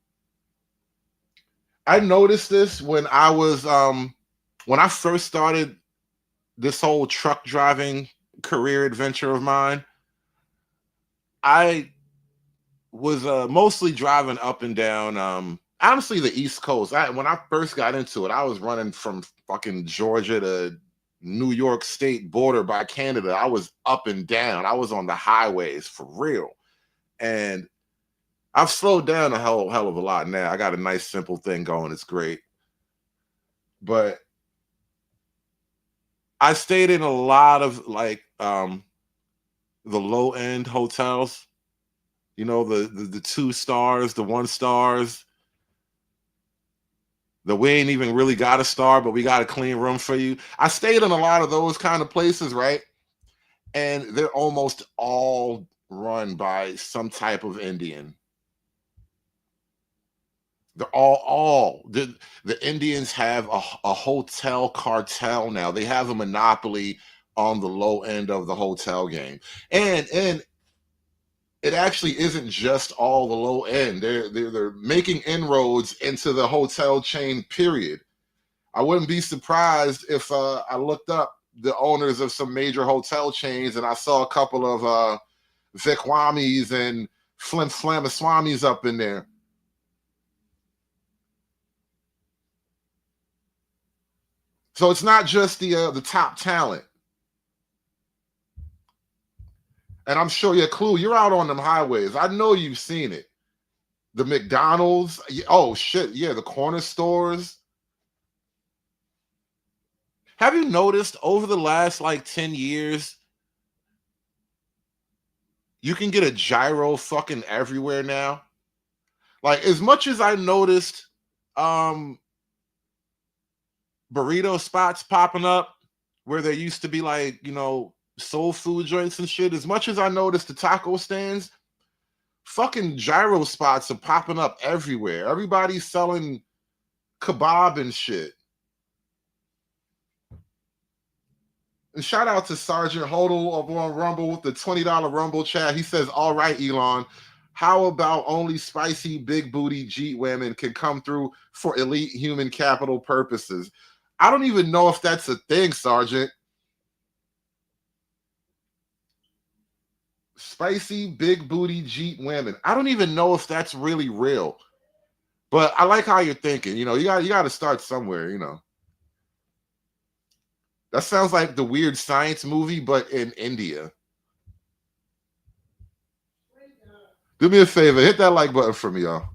I noticed this when I was when I first started this whole truck driving career adventure of mine. I was mostly driving up and down honestly the East Coast. When I first got into it, I was running from fucking Georgia to New York State border by Canada. I was up and down. I was on the highways for real. And I've slowed down a hell of a lot now. I got a nice simple thing going. It's great. But I stayed in a lot of like the low end hotels. You know, the 2 stars, the 1 stars. The we ain't even really got a star, but we got a clean room for you. I stayed in a lot of those kind of places, right? And they're almost all run by some type of Indian. They're all the Indians have a hotel cartel now. They have a monopoly on the low end of the hotel game. And it actually isn't just all the low end. They're making inroads into the hotel chain, period. I wouldn't be surprised if I looked up the owners of some major hotel chains and I saw a couple of Vikwamis and Flim Flamaswamis up in there. So it's not just the top talent. And I'm sure, yeah, Clue, you're out on them highways. I know you've seen it. The McDonald's, oh shit, yeah, the corner stores. Have you noticed over the last like 10 years, you can get a gyro fucking everywhere now? Like, as much as I noticed burrito spots popping up where there used to be like, you know, soul food joints and shit, as much as I noticed the taco stands, fucking gyro spots are popping up everywhere. Everybody's selling kebab and shit. And shout out to Sergeant Hodel over on Rumble with the $20 Rumble chat. He says, all right, Elon, how about only spicy big booty Jeet women can come through for elite human capital purposes? I don't even know if that's a thing, Sergeant. Spicy big booty Jeet women. I don't even know if that's really real. But I like how you're thinking. You know, you got to start somewhere, you know. That sounds like the Weird Science movie, but in India. Do me a favor, hit that like button for me, y'all.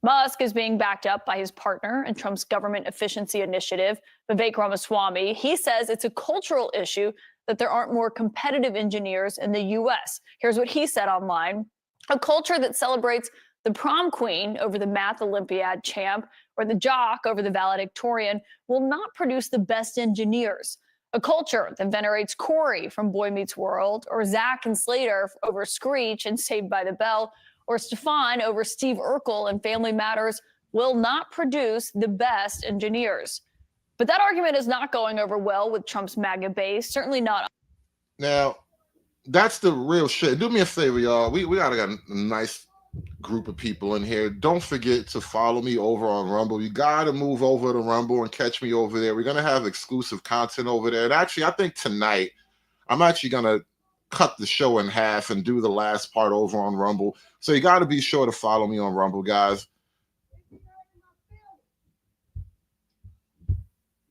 Musk is being backed up by his partner in Trump's government efficiency initiative, Vivek Ramaswamy. He says it's a cultural issue that there aren't more competitive engineers in the U.S. Here's what he said online. A culture that celebrates the prom queen over the math Olympiad champ or the jock over the valedictorian will not produce the best engineers. A culture that venerates Corey from Boy Meets World or Zach and Slater over Screech and Saved by the Bell or Stefan over Steve Urkel and Family Matters will not produce the best engineers. But that argument is not going over well with Trump's MAGA base, certainly not.
Now, that's the real shit. Do me a favor, y'all. We got a nice group of people in here. Don't forget to follow me over on Rumble. You got to move over to Rumble and catch me over there. We're going to have exclusive content over there. And actually, I think tonight, I'm actually going to cut the show in half and do the last part over on Rumble. So you got to be sure to follow me on Rumble, guys.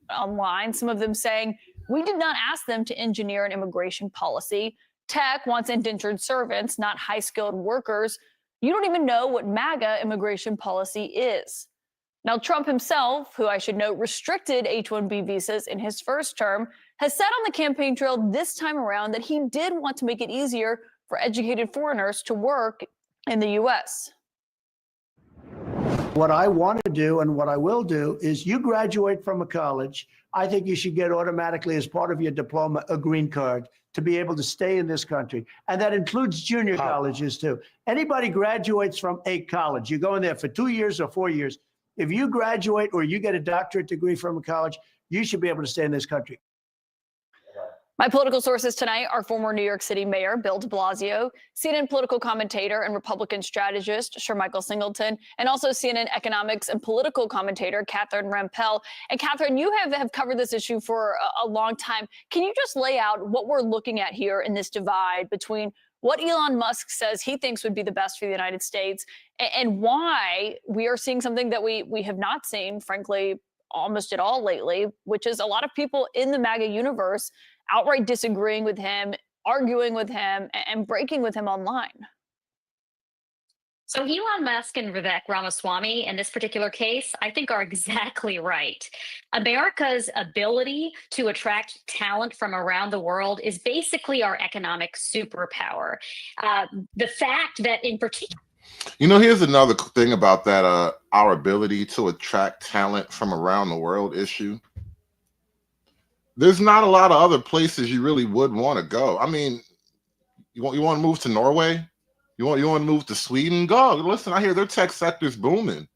Online, some of them saying, we did not ask them to engineer an immigration policy. Tech wants indentured servants, not high-skilled workers. You don't even know what MAGA immigration policy is. Now, Trump himself, who I should note restricted H-1B visas in his first term, has said on the campaign trail this time around that he did want to make it easier for educated foreigners to work in the U.S.
What I want to do and what I will do is you graduate from a college, I think you should get automatically as part of your diploma a green card to be able to stay in this country. And that includes junior colleges too. Anybody graduates from a college, you go in there for 2 years or 4 years. If you graduate or you get a doctorate degree from a college, you should be able to stay in this country.
My political sources tonight are former New York City Mayor Bill de Blasio, CNN political commentator and Republican strategist Sir Michael Singleton, and also CNN economics and political commentator Catherine Rampell. And Catherine, you have covered this issue for a long time. Can you just lay out what we're looking at here in this divide between what Elon Musk says he thinks would be the best for the United States and why we are seeing something that we have not seen, frankly, almost at all lately, which is a lot of people in the MAGA universe outright disagreeing with him, arguing with him, and breaking with him online?
So Elon Musk and Vivek Ramaswamy in this particular case, I think are exactly right. America's ability to attract talent from around the world is basically our economic superpower. The fact that in particular,
You know, here's another thing about that, our ability to attract talent from around the world issue. There's not a lot of other places you really would want to go. I mean, you want to move to Norway? You want to move to Sweden? Go. Listen, I hear their tech sector's booming.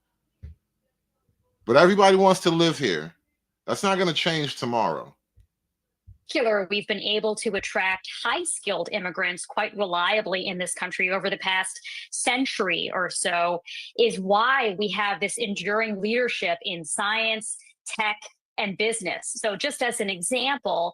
But everybody wants to live here. That's not going to change tomorrow.
particular, we've been able to attract high-skilled immigrants quite reliably in this country over the past century or so, is why we have this enduring leadership in science, tech, and business. So just as an example,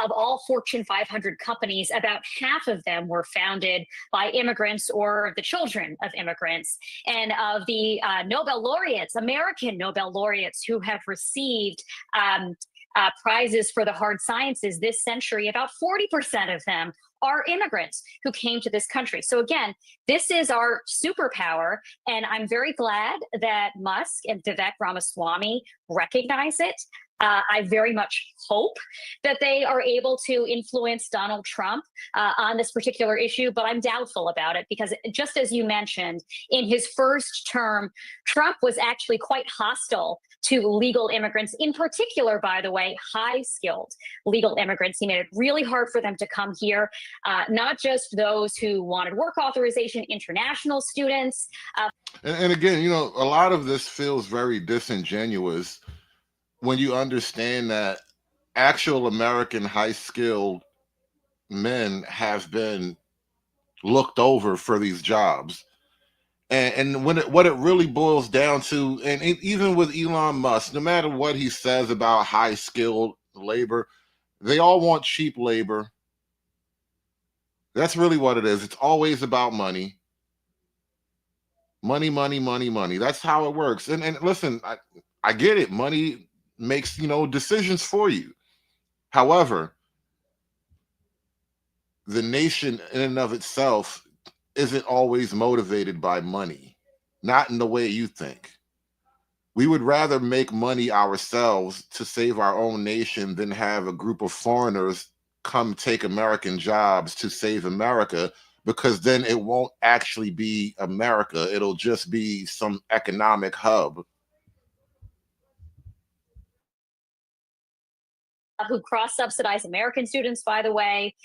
of all Fortune 500 companies, about half of them were founded by immigrants or the children of immigrants. And of the Nobel laureates, American Nobel laureates who have received prizes for the hard sciences this century, about 40% of them are immigrants who came to this country. So again, this is our superpower, and I'm very glad that Musk and Vivek Ramaswamy recognize it. I very much hope that they are able to influence Donald Trump on this particular issue, but I'm doubtful about it because, just as you mentioned, in his first term, Trump was actually quite hostile to legal immigrants, in particular, by the way, high-skilled legal immigrants. He made it really hard for them to come here, not just those who wanted work authorization, international students.
And again, you know, a lot of this feels very disingenuous when you understand that actual American high-skilled men have been looked over for these jobs. And what it really boils down to, and even with Elon Musk, no matter what he says about high-skilled labor, they all want cheap labor. That's really what it is. It's always about money. Money, money, money, money. That's how it works. And listen, I get it. Money makes, you know, decisions for you. However, the nation in and of itself isn't always motivated by money, not in the way you think. We would rather make money ourselves to save our own nation than have a group of foreigners come take American jobs to save America, because then it won't actually be America. It'll just be some economic hub.
Who cross-subsidize American students, by the way.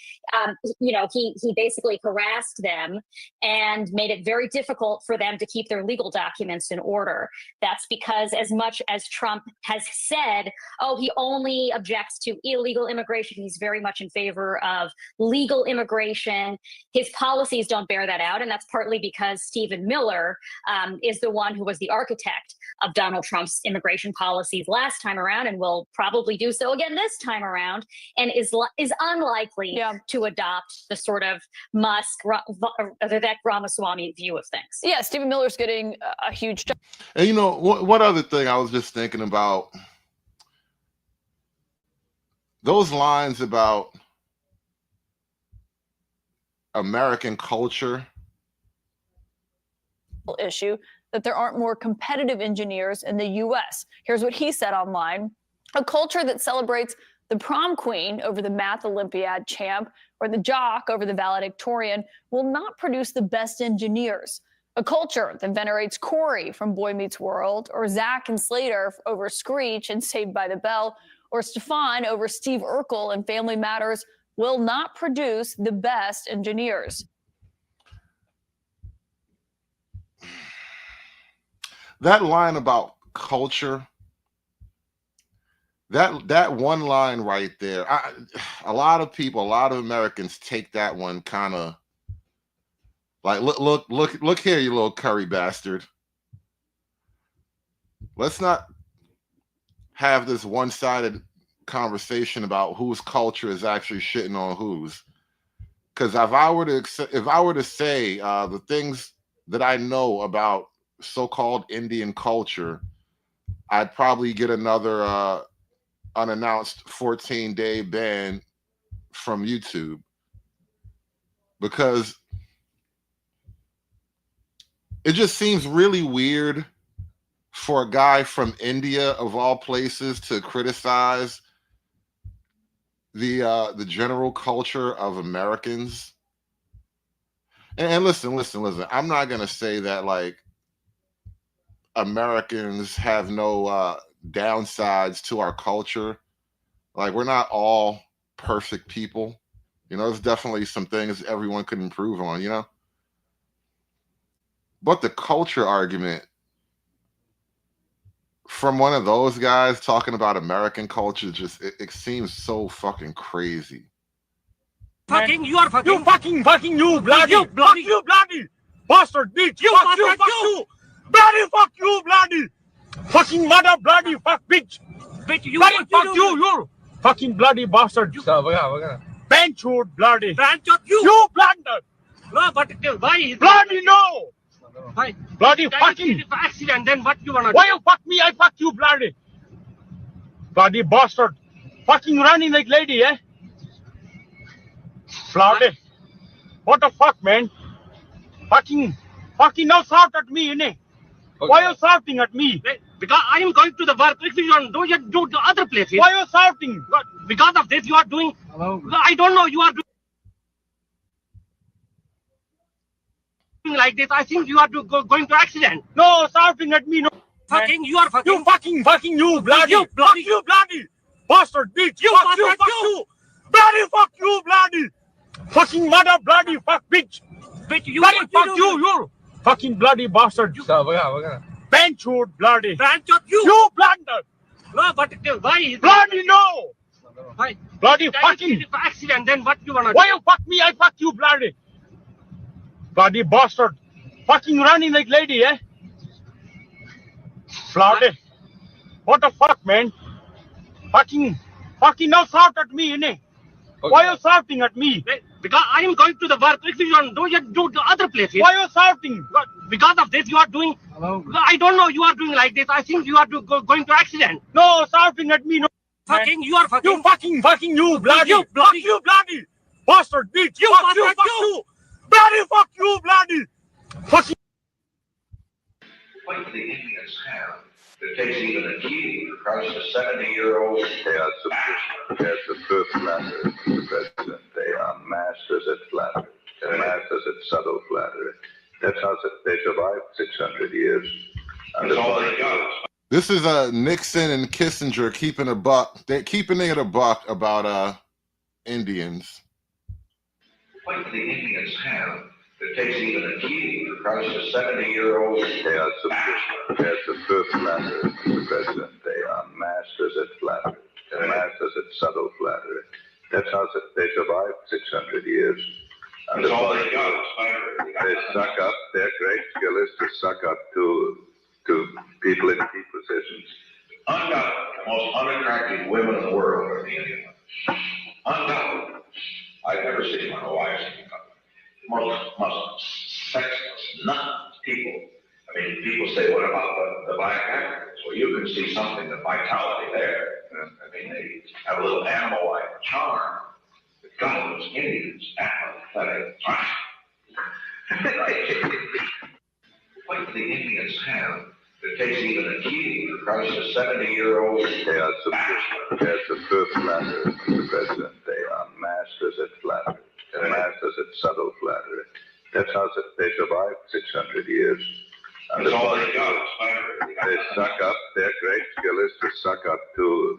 You know, he basically harassed them and made it very difficult for them to keep their legal documents in order. That's because, as much as Trump has said, oh, he only objects to illegal immigration, he's very much in favor of legal immigration. His policies don't bear that out, and that's partly because Stephen Miller is the one who was the architect of Donald Trump's immigration policies last time around, and will probably do so again this time around, and is unlikely to adopt the sort of Musk, Vivek Ramaswamy view of things.
Yeah, Stephen Miller's getting a huge job.
And you know, what other thing I was just thinking about, those lines about American culture.
Issue that there aren't more competitive engineers in the U.S. Here's what he said online: a culture that celebrates the prom queen over the math Olympiad champ or the jock over the valedictorian will not produce the best engineers. A culture that venerates Corey from Boy Meets World, or Zach and Slater over Screech and Saved by the Bell, or Stefan over Steve Urkel and Family Matters will not produce the best engineers.
That line about culture, that one line right there, a lot of people, a lot of Americans take that one kind of like, look here, you little curry bastard. Let's not have this one-sided conversation about whose culture is actually shitting on whose. Because if I were to say the things that I know about so-called Indian culture, I'd probably get another unannounced 14-day ban from YouTube, because it just seems really weird for a guy from India, of all places, to criticize the general culture of Americans. And listen, I'm not gonna say that like Americans have no downsides to our culture. Like, we're not all perfect people. You know, there's definitely some things everyone could improve on, you know? But the culture argument from one of those guys talking about American culture, just it seems so fucking crazy.
Fucking, you are fucking. You fucking, you bloody. You bloody. Fuck you, bloody. Bastard, bitch. You fuck you, fuck you. Bloody, fuck you, bloody. Fucking mother, bloody, fuck, bitch. Bitch, you bloody, fuck you fucking bloody bastard. Benchwood, bloody. Benchwood, you blunder. No, but why? Bloody no. Why? Bloody fucking. If accident, then what you wanna do? Why you fuck me? I fuck you, bloody. Bloody bastard. Fucking running like lady, eh? Bloody. What the fuck, man? Fucking now shout at me, innit? Okay. Why are you shouting at me? Because I am going to the work. If you don't do it, do the other places. Why are you shouting? Because of this, you are doing. Hello. I don't know. You are doing like this. I think you are going to accident. No, shouting at me. No. Fucking, you are fucking. You fucking, you bloody. You bloody. Fuck you, bloody. Bastard, bitch. You fuck you, fuck you. Bloody, fuck you, bloody. Fucking mother, bloody, fuck, bitch. Bitch, you bloody, fuck you fucking bloody bastard. Benchwood, bloody. Benchwood, you blunder. No, but why? Bloody no. Why? Bloody fucking. If accident, then what you wanna do? Why you fuck me? I fuck you, bloody. Bloody bastard. Fucking running like lady, eh? Bloody. What the fuck, man? Fucking now shout at me, innit? Okay. Why are you shouting at me? Because I am going to the work. If you don't do it, do the other places. Why are you shouting? Because of this, you are doing. Hello. I don't know. You are doing like this. I think you are going to accident. No, shouting at me. No. Fucking, you are fucking. You fucking, you bloody. You bloody. Fuck you, bloody. Bastard, bitch. You fuck you. Bloody, fuck you, bloody. Fucking.
What the Indians have. It takes even a key to crush a 70-year-old. They are sufficient. As the first flattery, Mr. President. They are masters at flattery. They're masters at subtle flattery. That's how they survived 600 years. And that's all they got.
This is Nixon and Kissinger keeping it a buck about Indians.
What the Indians have. It takes even a key to crush a 70-year-old. They are sufficient. As the first flattery, Mr. President. They are masters at flattery. They're masters at subtle flattery. That's how they survived 600 years. And that's all they got. They suck up. Their great skill is to suck up to people in key positions. Undoubtedly, the most unattractive women in the world are the Indian women. Undoubtedly. I've never seen one. Oh, I've seen most sexless, nuts people. I mean, people say, what about the black Africans? Well, you can see something of vitality there. I mean, they have a little animal-like charm. But God, those Indians, apathetic. What the Indians have, it takes even a key to crush a 70-year-old. They are sufficient. As the first flattery, Mr. President. They are masters at flattery. They're masters at subtle flattery. That's how they survived 600 years. And that's all they got. They suck up. Their great skill is to suck up to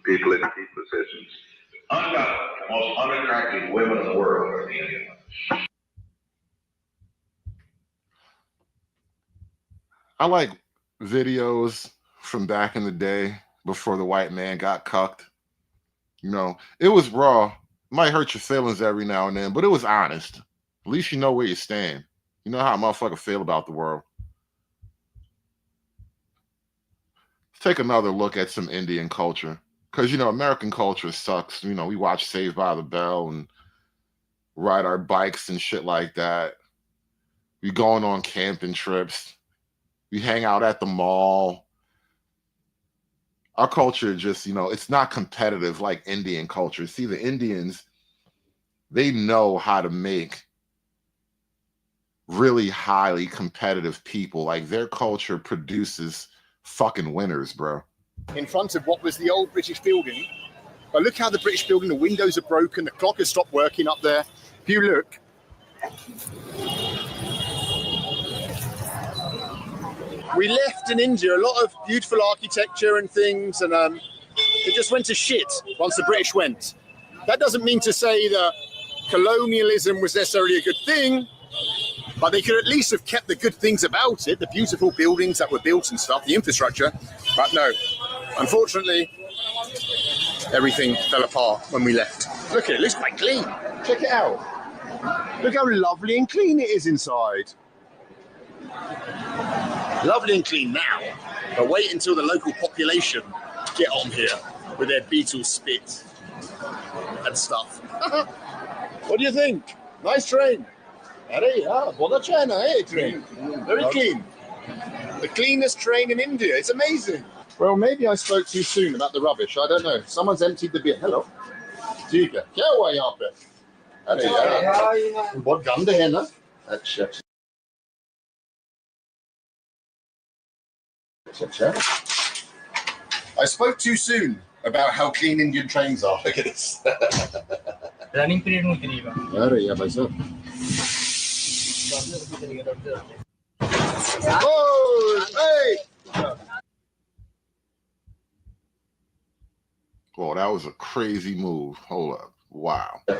people in key positions. Undoubtedly, the most unattractive women in the world are the Indian women.
I like videos from back in the day before the white man got cucked. You know, it was raw. Might hurt your feelings every now and then, but it was honest. At least you know where you stand. You know how a motherfucker feel about the world. Let's take another look at some Indian culture. Because, you know, American culture sucks. You know, we watch Saved by the Bell and ride our bikes and shit like that. We going on camping trips. We hang out at the mall. Our culture just, you know, it's not competitive like Indian culture. See, the Indians, they know how to make really highly competitive people. Like, their culture produces fucking winners, bro.
In front of what was the old British building. But look how the British building, the windows are broken, the clock has stopped working up there. If you look. We left in India a lot of beautiful architecture and things, and it just went to shit once the British went. That doesn't mean to say that colonialism was necessarily a good thing, But they could at least have kept the good things about it, the beautiful buildings that were built and stuff, the infrastructure. But no, unfortunately, everything fell apart when we left. Look at it, it looks quite clean. Check it out. Look how lovely and clean it is inside. Lovely and clean now, but wait until the local population get on here with their beetle spit and stuff. What do you think? Nice train. Buona cena, train. Very clean. The cleanest train in India. It's amazing. Well, maybe I spoke too soon about the rubbish. I don't know. Someone's emptied the bin. Hello. ठीक है. क्या हुआ यहाँ पे? अरे यार, बहुत गंदे है ना? अच्छा. I spoke too soon about how clean Indian trains are. Look at this.
Running period में कितनी का?
अरे यार भाई साहब. Oh, hey!
Oh, that was a crazy move. Hold up. Wow.
I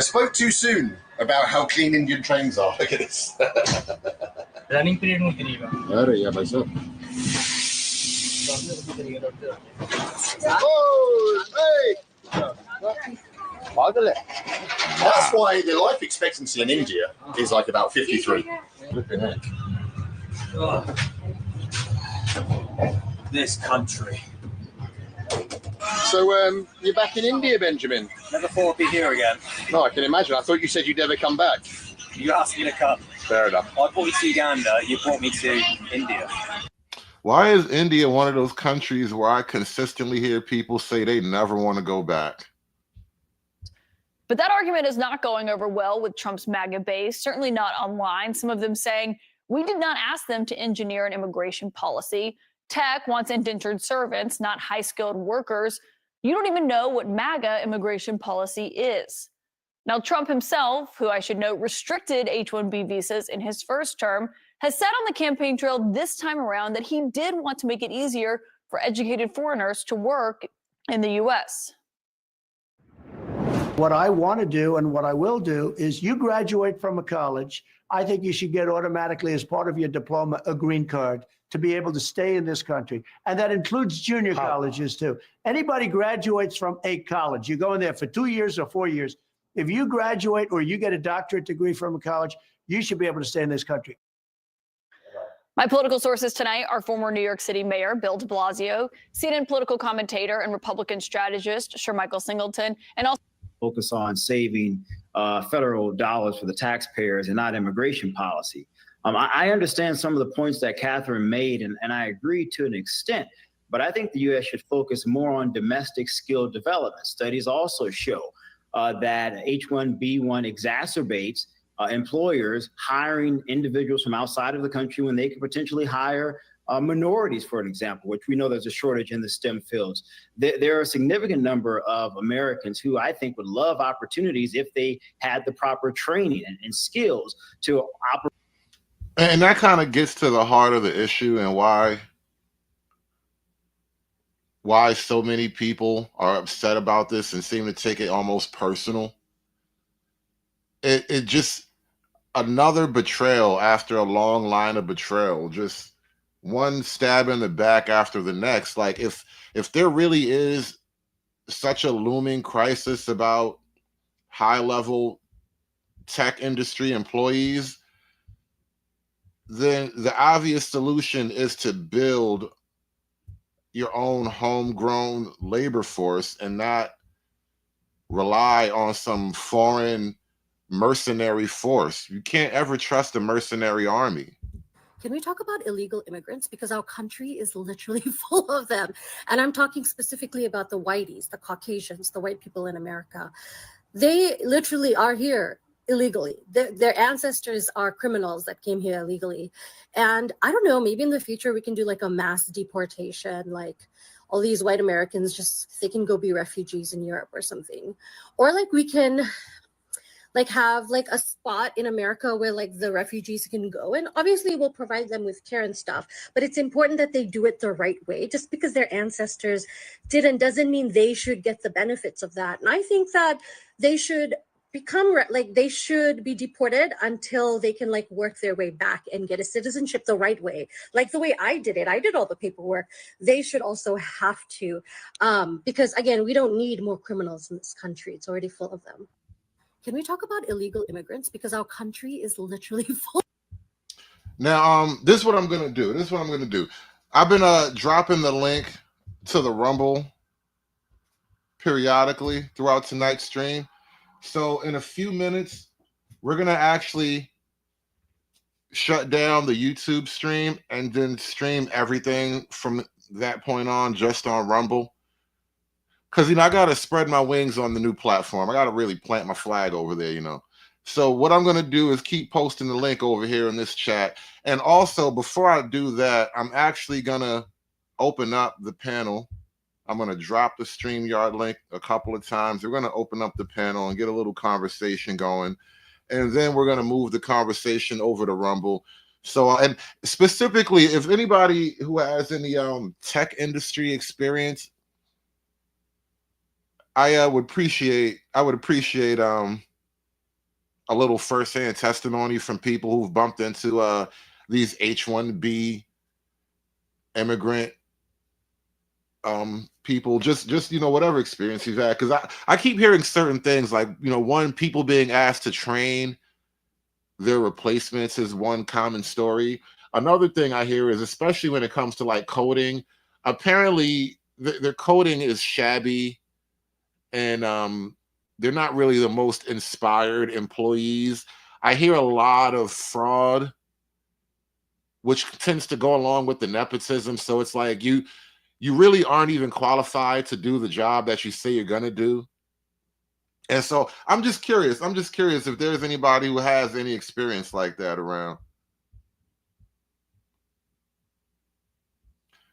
spoke too soon about how clean Indian trains are. Look at this.
Running period में कितनी का?
अरे यार भाई साहब. Oh, hey! That's why the life expectancy in India is like about 53.
This country.
So, you're back in India, Benjamin?
Never thought I'd be here again.
No, I can imagine. I thought you said you'd never come back.
You asked me to come.
Fair enough.
I brought you to Uganda. You brought me to India.
Why is India one of those countries where I consistently hear people say they never want to go back?
But that argument is not going over well with Trump's MAGA base, certainly not online. Some of them saying, we did not ask them to engineer an immigration policy. Tech wants indentured servants, not high-skilled workers. You don't even know what MAGA immigration policy is. Now, Trump himself, who I should note restricted H-1B visas in his first term, has said on the campaign trail this time around that he did want to make it easier for educated foreigners to work in the U.S.
What I want to do and what I will do is you graduate from a college, I think you should get automatically as part of your diploma a green card to be able to stay in this country. And that includes junior colleges too. Anybody graduates from a college, you go in there for 2 years or 4 years. If you graduate or you get a doctorate degree from a college, you should be able to stay in this country.
My political sources tonight are former New York City Mayor Bill de Blasio, CNN political commentator and Republican strategist Sir Michael Singleton, and also
focus on saving federal dollars for the taxpayers and not immigration policy. I understand some of the points that Catherine made, and I agree to an extent, but I think the U.S. should focus more on domestic skill development. Studies also show that H-1B1 exacerbates employers hiring individuals from outside of the country when they could potentially hire minorities, for an example, which we know there's a shortage in the STEM fields. There are a significant number of Americans who I think would love opportunities if they had the proper training and skills to operate.
And that kind of gets to the heart of the issue and why so many people are upset about this and seem to take it almost personal. It just another betrayal after a long line of betrayal, just one stab in the back after the next. Like if there really is such a looming crisis about high-level tech industry employees, then the obvious solution is to build your own homegrown labor force and not rely on some foreign mercenary force. You can't ever trust a mercenary army.
Can we talk about illegal immigrants? Because our country is literally full of them. And I'm talking specifically about the whiteys, the Caucasians, the white people in America. They literally are here illegally. Their ancestors are criminals that came here illegally. And I don't know, maybe in the future we can do like a mass deportation, like all these white Americans, just they can go be refugees in Europe or something. Or like we can like have like a spot in America where like the refugees can go, and obviously we'll provide them with care and stuff, but it's important that they do it the right way. Just because their ancestors didn't doesn't mean they should get the benefits of that. And I think that they should like they should be deported until they can like work their way back and get a citizenship the right way, like the way I did it. I did all the paperwork. They should also have to, because again, we don't need more criminals in this country. It's already full of them. Can we talk about illegal immigrants, because our country is literally full.
Now, this is what I'm gonna do. I've been dropping the link to the Rumble periodically throughout tonight's stream. So in a few minutes, we're gonna actually shut down the YouTube stream and then stream everything from that point on just on Rumble. Because, I got to spread my wings on the new platform. I got to really plant my flag over there, So what I'm going to do is keep posting the link over here in this chat. And also, before I do that, I'm actually going to open up the panel. I'm going to drop the StreamYard link a couple of times. We're going to open up the panel and get a little conversation going. And then we're going to move the conversation over to Rumble. So, and specifically, if anybody who has any tech industry experience, I would appreciate a little firsthand testimony from people who've bumped into these H-1B immigrant people, just whatever experience you've had, because I keep hearing certain things like, one, people being asked to train their replacements is one common story. Another thing I hear is, especially when it comes to like coding, apparently their coding is shabby, and they're not really the most inspired employees. I hear a lot of fraud, which tends to go along with the nepotism. So it's like you really aren't even qualified to do the job that you say you're gonna do. And so I'm just curious if there's anybody who has any experience like that around.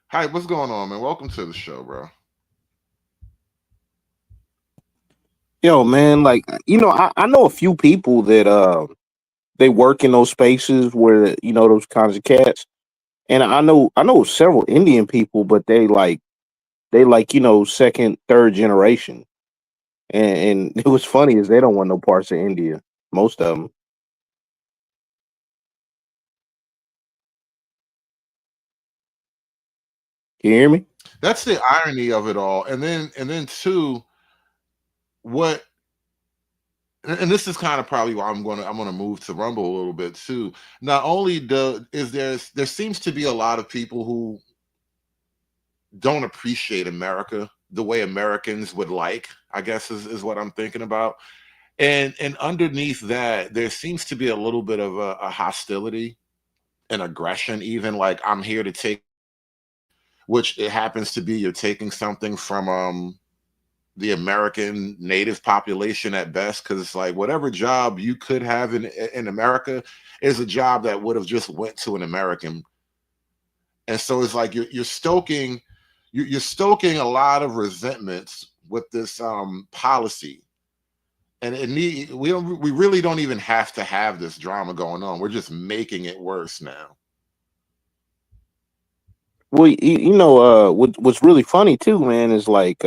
Hi, what's going on, man? Welcome to the show, bro.
Yo, man, like, I know a few people that they work in those spaces where, those kinds of cats. And I know several Indian people, but they second, third generation. And it was funny is they don't want no parts of India, most of them. Can you hear me?
That's the irony of it all. And then two, and this is kind of probably why I'm gonna move to Rumble a little bit too. Not only there seems to be a lot of people who don't appreciate America the way Americans would like, I guess is what I'm thinking about. And underneath that, there seems to be a little bit of a hostility and aggression, even like I'm here to take, which it happens to be you're taking something from the American native population at best, because it's like whatever job you could have in America is a job that would have just went to an American. And so it's like you're stoking a lot of resentments with this policy. And we really don't even have to have this drama going on. We're just making it worse now.
Well, what's really funny too, man, is like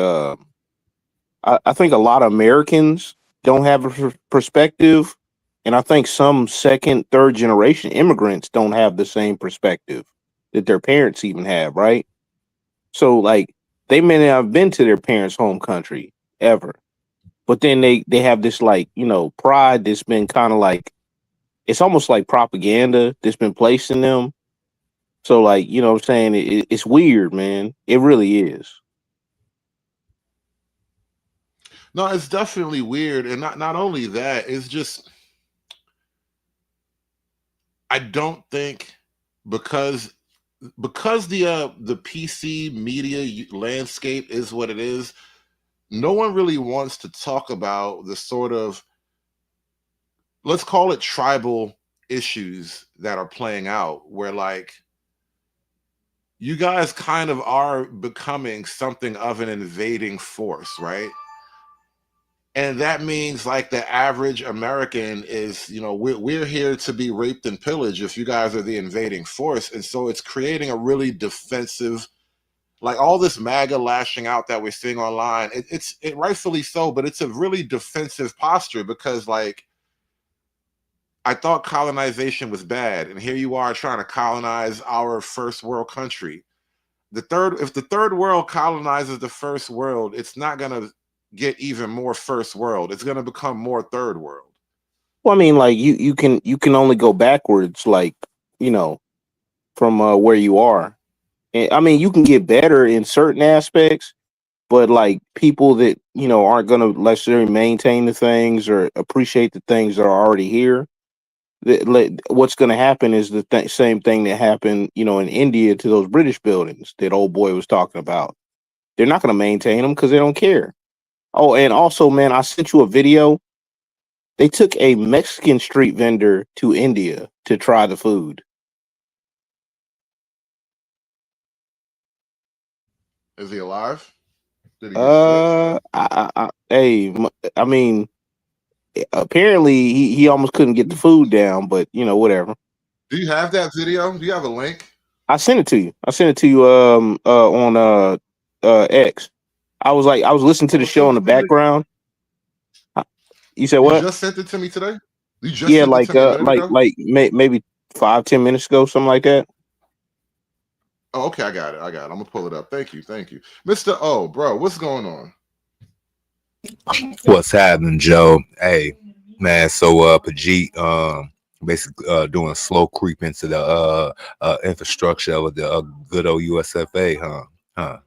I think a lot of Americans don't have a perspective, and I think some second, third generation immigrants don't have the same perspective that their parents even have, right? So like they may not have been to their parents' home country ever, but then they have this like pride that's been kind of like, it's almost like propaganda that's been placed in them. So like what I'm saying, it's weird, man. It really is.
No, it's definitely weird. And not only that, it's just, I don't think because the PC media landscape is what it is, no one really wants to talk about the sort of, let's call it tribal issues that are playing out, where like you guys kind of are becoming something of an invading force, right? And that means like the average American is, we're here to be raped and pillaged if you guys are the invading force. And so it's creating a really defensive like all this MAGA lashing out that we're seeing online, it rightfully so, but it's a really defensive posture because like I thought colonization was bad, and here you are trying to colonize our first world country. If the third world colonizes the first world, it's not gonna get even more first world. It's gonna become more third world.
Well, I mean, like you can only go backwards, like, you know, from where you are. And, I mean, you can get better in certain aspects, but like people that aren't going to necessarily maintain the things or appreciate the things that are already here. What's going to happen is the same thing that happened, in India to those British buildings that old boy was talking about. They're not going to maintain them because they don't care. Oh, and also, man, I sent you a video. They took a Mexican street vendor to India to try the food.
Is he alive? Did he get sick?
I mean, apparently he almost couldn't get the food down, but whatever.
Do you have that video? Do you have a link?
I sent it to you. On X. I was listening to the show in the background. You said what?
You just sent it to me today? You just sent it to me a minute ago?
Maybe 5-10 minutes ago, something like that.
Oh, okay, I got it. I'm gonna pull it up. Thank you. Mr. O, bro, what's going on?
What's happening, Joe? Hey, man, so Pajit basically doing a slow creep into the infrastructure of the good old USFA, huh?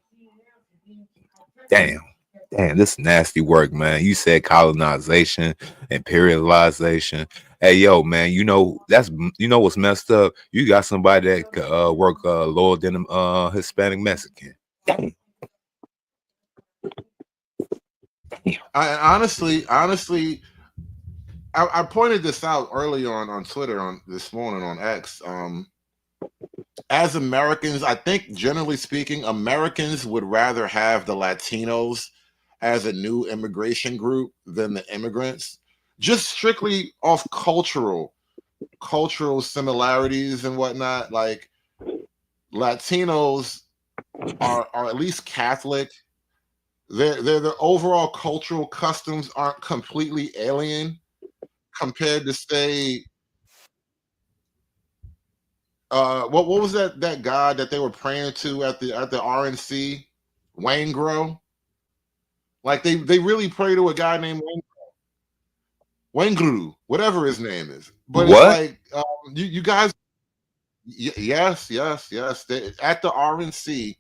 Damn, this nasty work, man. You said colonization, imperialization. Hey, yo, man, what's messed up? You got somebody that could work lower than Hispanic Mexican.
I honestly, I pointed this out early on Twitter this morning on X. As Americans, I think generally speaking, Americans would rather have the Latinos as a new immigration group than the immigrants, just strictly off cultural similarities and whatnot. Like Latinos are at least Catholic. Their overall cultural customs aren't completely alien compared to, say, what was that god that they were praying to at the RNC, Wangro? Like they really pray to a guy named Wangru, whatever his name is. But
what?
It's like you guys, yes. At the RNC,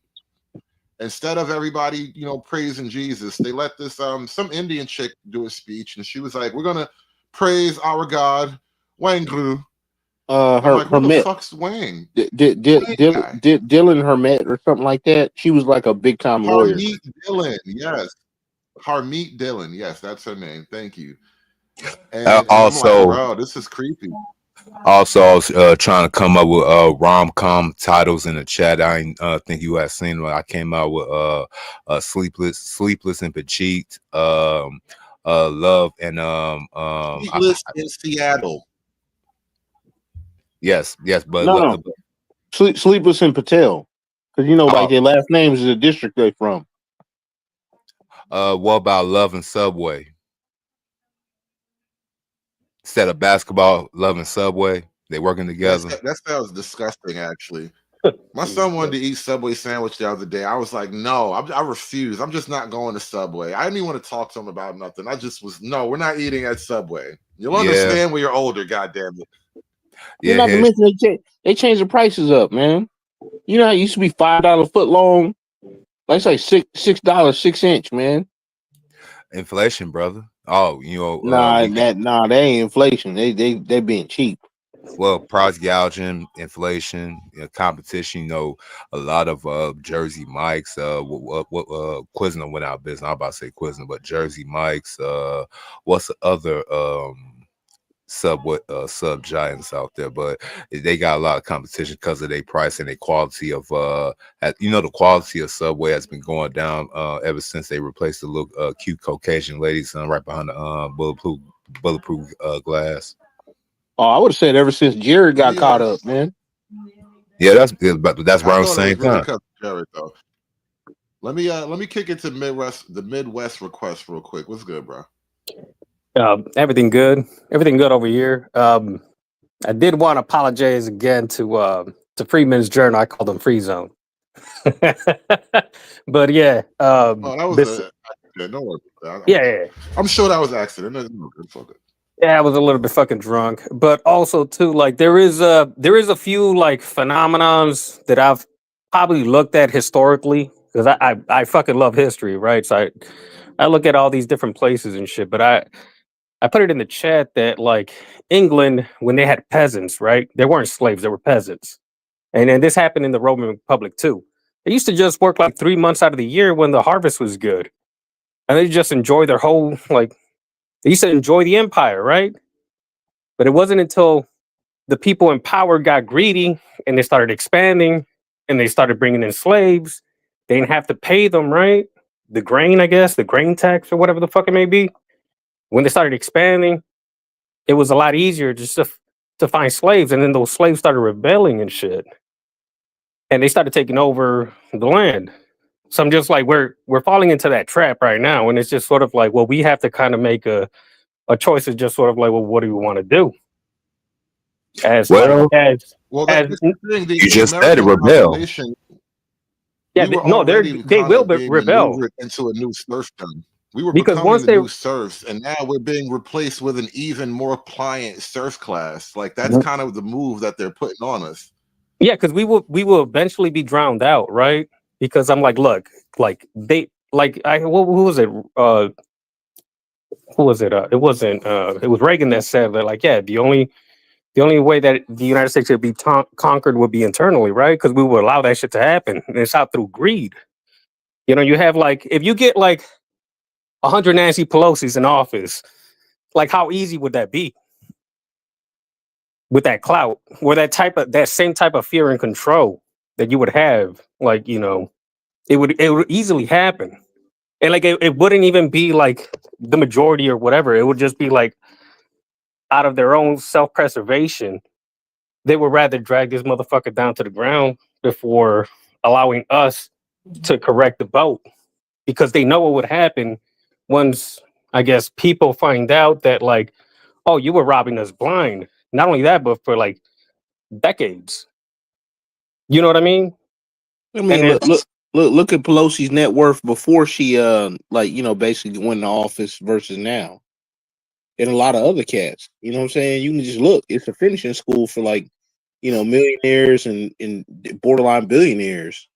instead of everybody praising Jesus, they let this some Indian chick do a speech, and she was like, "We're gonna praise our God, Wangru."
Her
who the
Hermet,
fuck's Wang?
Dylan Hermet or something like that. She was like a big time lawyer.
Harmeet Dillon, yes. Harmeet Dillon, yes, that's her name. Thank you. And I'm
Also,
like, bro, this is creepy.
Also, I was trying to come up with rom-com titles in the chat. I didn't think you had seen them. I came out with Sleepless and Petite, Love and
Sleepless in Seattle.
Yes, but
No. Sleepless in Patel, because like their last names is the district they're from.
what about Love and Subway? Instead of basketball, Love and Subway, they working together.
That sounds disgusting, actually. My son wanted to eat Subway sandwich the other day. I was like, no, I refuse. I'm just not going to Subway. I didn't even want to talk to him about nothing. I just was, no, we're not eating at Subway. You'll understand when you're older, goddammit.
Yeah, not to mention they changed the prices up, man. You know how it used to be $5 foot long? Like say $6 6-inch, man.
Inflation, brother. Oh,
Nah, they ain't inflation. They being cheap.
Well, price gouging, inflation, competition. A lot of Jersey Mike's. Quiznos went out of business. I'm about to say Quiznos, but Jersey Mike's. What's the other sub giants out there? But they got a lot of competition because of their price and their quality of the quality of Subway has been going down ever since they replaced the little cute Caucasian ladies right behind the bulletproof glass.
Oh, I would have said ever since Jared got caught up, man.
Yeah, that's around the same time.
Jared, though. Let me kick it to the Midwest request real quick. What's good, bro?
Everything good. Everything good over here. I did want to apologize again to Freeman's Journal. I called them Free Zone. But yeah,
Oh, that was
this
a accident. Don't worry about that.
yeah,
I'm sure that was an accident. It's all good.
yeah, I was a little bit fucking drunk. But also too, like there is a few like phenomenons that I've probably looked at historically because I fucking love history, right? So I look at all these different places and shit. But I put it in the chat that like England when they had peasants, right? They weren't slaves; they were peasants. And then this happened in the Roman Republic too. They used to just work like 3 months out of the year when the harvest was good. And they just enjoy their whole, like, they used to enjoy the empire, right? But it wasn't until the people in power got greedy and they started expanding and they started bringing in slaves. They didn't have to pay them, right? The grain, I guess, the grain tax or whatever the fuck it may be. When they started expanding, it was a lot easier just to find slaves. And then those slaves started rebelling and shit. And they started taking over the land. So I'm just like, we're falling into that trap right now. And it's just sort of like, well, we have to kind of make a choice. Is just sort of like, well, what do we want to do? As
Well,
That's the thing.
you just said it,
American
rebel.
population,
Yeah,
we were
no,
already
they
kind
will
of being
rebel
maneuvered into a new serfdom. We were
because
becoming
once
the
they,
new serfs, and now we're being replaced with an even more pliant serf class. Like that's kind of the move that they're putting on us.
yeah, because we will eventually be drowned out, right? Because I'm like, look, like they like I who was it? Who was it? It wasn't. It was Reagan that said that, like, yeah, the only way that the United States could be conquered would be internally, right? Because we would allow that shit to happen, and it's out through greed. You know, you have like if you get like 100 Nancy Pelosi's in office, like how easy would that be with that clout or that same type of fear and control that you would have? Like, you know, it would easily happen, and like it wouldn't even be like the majority or whatever. It would just be like out of their own self preservation. They would rather drag this motherfucker down to the ground before allowing us to correct the boat because they know what would happen once I guess people find out that like, oh, you were robbing us blind. Not only that, but for like decades. You know what I mean?
I
And
mean,
then
look at Pelosi's net worth before she like basically went into office versus now, and a lot of other cats. You know what I'm saying? You can just look. It's a finishing school for like millionaires and borderline billionaires.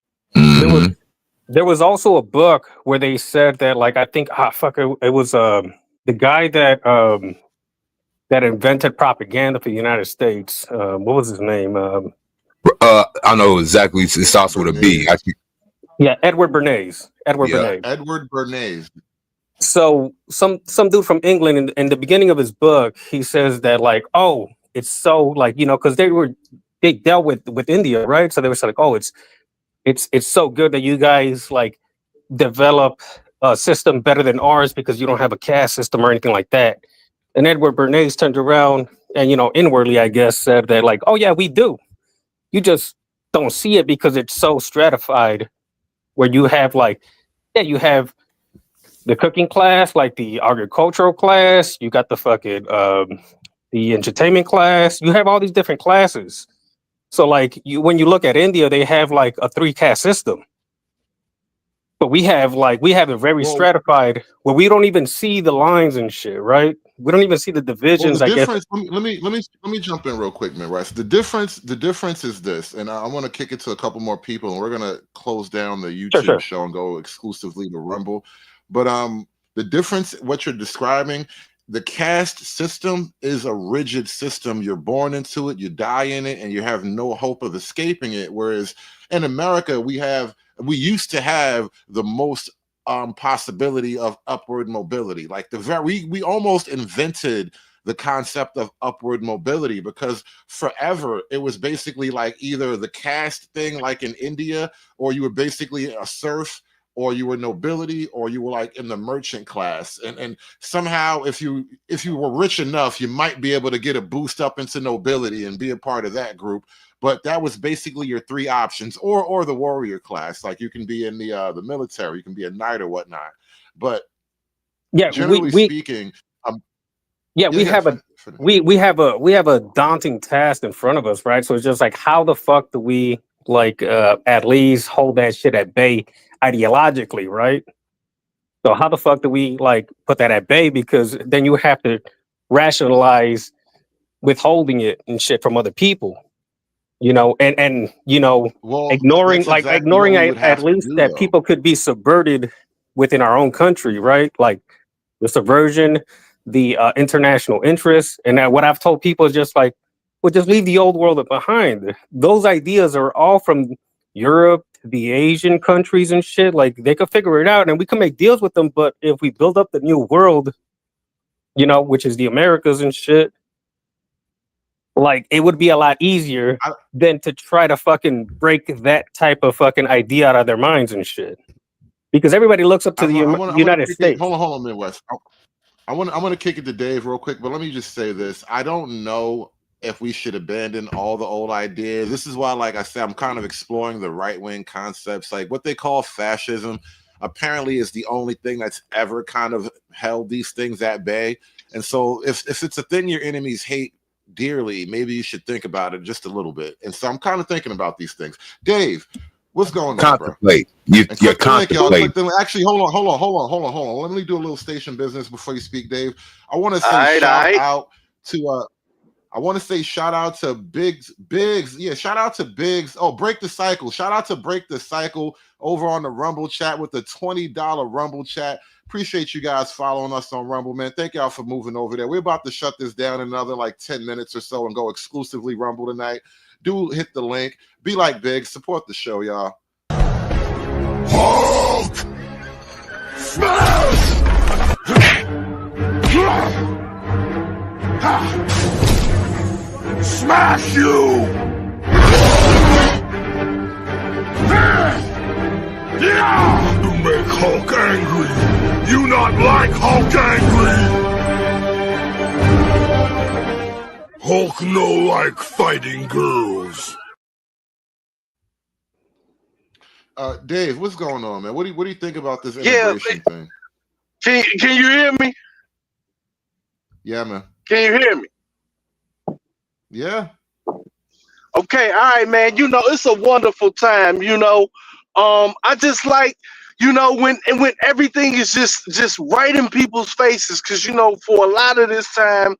there was also a book where they said that like I think it was the guy that invented propaganda for the United States. What was his name?
I know exactly. It starts with a B.
Yeah, Edward Bernays. Edward
Yeah.
Bernays.
Edward Bernays.
So some dude from England in the beginning of his book, he says that like, oh, it's so like because they dealt with India, right? So they were like, oh, it's so good that you guys like develop a system better than ours because you don't have a caste system or anything like that. And Edward Bernays turned around and inwardly, I guess, said that like, oh yeah, we do. You just don't see it because it's so stratified, where you have like, yeah, you have the cooking class, like the agricultural class, you got the fucking the entertainment class, you have all these different classes. So like when you look at India, they have like a 3 caste system. But we have it very stratified where we don't even see the lines and shit, right? We don't even see the
Well,
divisions,
the
I guess.
difference. Let me jump in real quick, man. Right. So the difference is this, and I want to kick it to a couple more people, and we're gonna close down the YouTube show and go exclusively to Rumble. But the difference, what you're describing, the caste system is a rigid system. You're born into it, you die in it, and you have no hope of escaping it. Whereas in America, we used to have the most possibility of upward mobility. Like we almost invented the concept of upward mobility because forever it was basically like either the caste thing like in India, or you were basically a serf, or you were nobility, or you were like in the merchant class. And somehow if you were rich enough, you might be able to get a boost up into nobility and be a part of that group. But that was basically your three options, or the warrior class. Like you can be in the military, you can be a knight or whatnot. But
Yeah,
generally speaking,
we have a daunting task in front of us, right? So it's just like, how the fuck do we like at least hold that shit at bay ideologically, right? So how the fuck do we like put that at bay? Because then you have to rationalize withholding it and shit from other people, and
well,
ignoring
that's exactly what we would
at
have to
least
do,
that
though.
people could be subverted within our own country, right? Like the subversion, the international interests, and what I've told people is just like, well, just leave the old world behind. Those ideas are all from Europe, the Asian countries and shit. Like they could figure it out, and we can make deals with them. But if we build up the new world, which is the Americas and shit, like it would be a lot easier than to try to fucking break that type of fucking idea out of their minds and shit. Because everybody looks up to the United States.
Hold on a minute, Wes. I want to kick it to Dave real quick, but let me just say this. I don't know if we should abandon all the old ideas. This is why, like I said, I'm kind of exploring the right-wing concepts. Like what they call fascism apparently is the only thing that's ever kind of held these things at bay. And so if it's a thing your enemies hate dearly, maybe you should think about it just a little bit. And so I'm kind of thinking about these things. Dave, what's going on, bro?
Contemplate. You're contemplating.
Actually, hold on. Let me do a little station business before you speak, Dave. I want to say shout out to Biggs. Yeah, shout out to Biggs. Oh, Break the Cycle. Shout out to Break the Cycle over on the Rumble chat with the $20 Rumble chat. Appreciate you guys following us on Rumble, man. Thank y'all for moving over there. We're about to shut this down in another like 10 minutes or so and go exclusively Rumble tonight. Do hit the link. Be like Biggs. Support the show, y'all.
Hulk! Smash! Smash you! You make Hulk angry! You not like Hulk angry! Hulk no like fighting girls.
Dave, what's going on, man? What do you think about this immigration thing?
Can you hear me?
Yeah, man.
Can you hear me?
Yeah.
Okay, all right, man. It's a wonderful time. I just like, when everything is just right in people's faces, because for a lot of this time,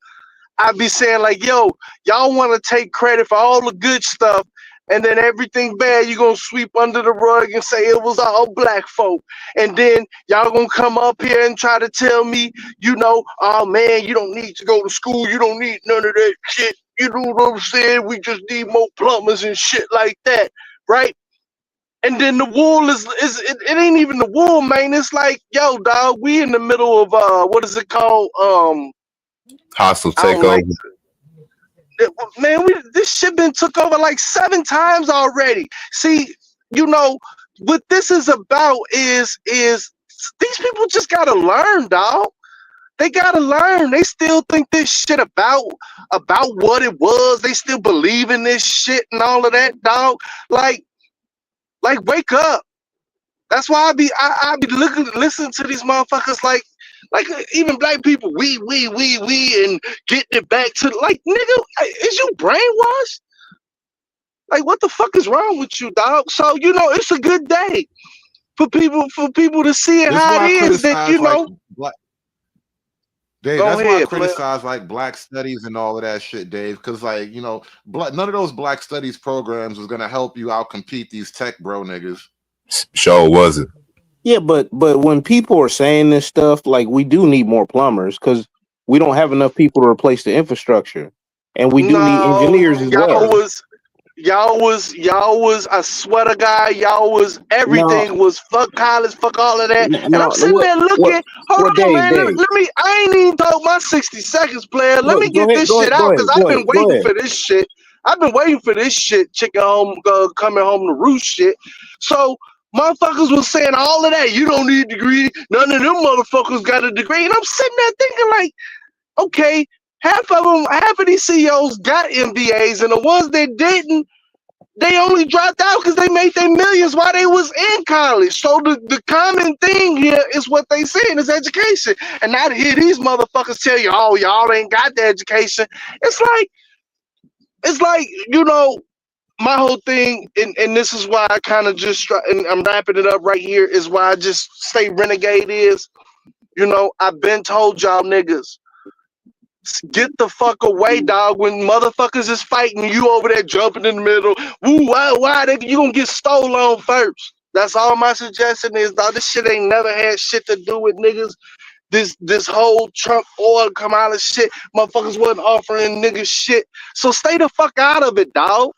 I be saying like, yo, y'all want to take credit for all the good stuff, and then everything bad you're gonna sweep under the rug and say it was all black folk, and then y'all gonna come up here and try to tell me, oh man, you don't need to go to school, you don't need none of that shit. You know what I'm saying? We just need more plumbers and shit like that, right? And then the wool it ain't even the wool, man. It's like, yo, dog, we in the middle of what is it called?
Hostile takeover.
Man, this shit been took over like 7 times already. See, what this is about is these people just gotta learn, dog. They gotta learn. They still think this shit about what it was. They still believe in this shit and all of that, dog. Like wake up. That's why I be listening to these motherfuckers like even black people, we and getting it back to like, nigga, is you brainwashed? Like, what the fuck is wrong with you, dog? So it's a good day for people to see it how it is that
Dave,
Go
that's why I
ahead,
criticize like black studies and all of that shit, Dave, because like none of those black studies programs was gonna help you out compete these tech bro niggas.
Sure wasn't.
Yeah, but when people are saying this stuff, like we do need more plumbers because we don't have enough people to replace the infrastructure, and we do need engineers as well.
Y'all was, I swear to God, y'all was, everything was fuck college, fuck all of that. And I'm sitting there looking, hold on, man, let me, I ain't even talk my 60 seconds, player. Let me get this shit out, because I've been waiting for this shit. I've been waiting for this shit, chicken home, coming home to roost shit. So
Motherfuckers was saying all of that. You don't need a degree. None of them motherfuckers got a degree. And I'm sitting there thinking like, okay, half of these CEOs got MBAs, and the ones that didn't, they only dropped out because they made their millions while they was in college. So the common thing here is what they saying is education. And now to hear these motherfuckers tell you, oh, y'all ain't got the education, it's like, you know, my whole thing, and this is why I kind of just and I'm wrapping it up right here, is why I just stay renegade is, you know, I've been told y'all niggas, get the fuck away, dog. When motherfuckers is fighting, you over there jumping in the middle. Woo, why you gonna get stolen first? That's all my suggestion is, dog. This shit ain't never had shit to do with niggas. This whole Trump oil come out of shit. Motherfuckers wasn't offering niggas shit. So stay the fuck out of it, dog.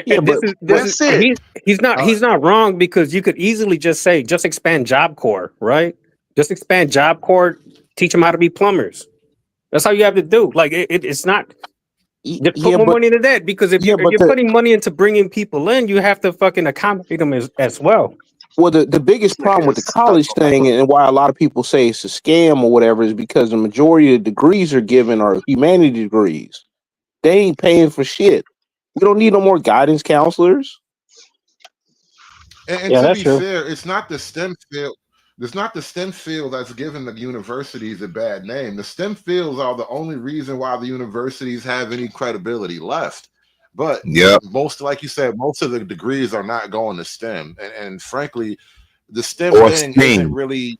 Yeah, but
That's it.
He's not wrong, because you could easily just say, just expand Job Corps, right? Just expand Job Corps, teach them how to be plumbers. That's how you have to do. Like it's not. Just put more money into that, because if you're putting money into bringing people in, you have to fucking accommodate them as well.
Well, the biggest problem with the college thing, and why a lot of people say it's a scam or whatever, is because the majority of the degrees are given are humanity degrees. They ain't paying for shit. We don't need no more guidance counselors.
And to be fair, it's not the STEM field. It's not the STEM field that's given the universities a bad name. The STEM fields are the only reason why the universities have any credibility left. But most, like you said, most of the degrees are not going to STEM. And frankly, the STEM thing isn't really.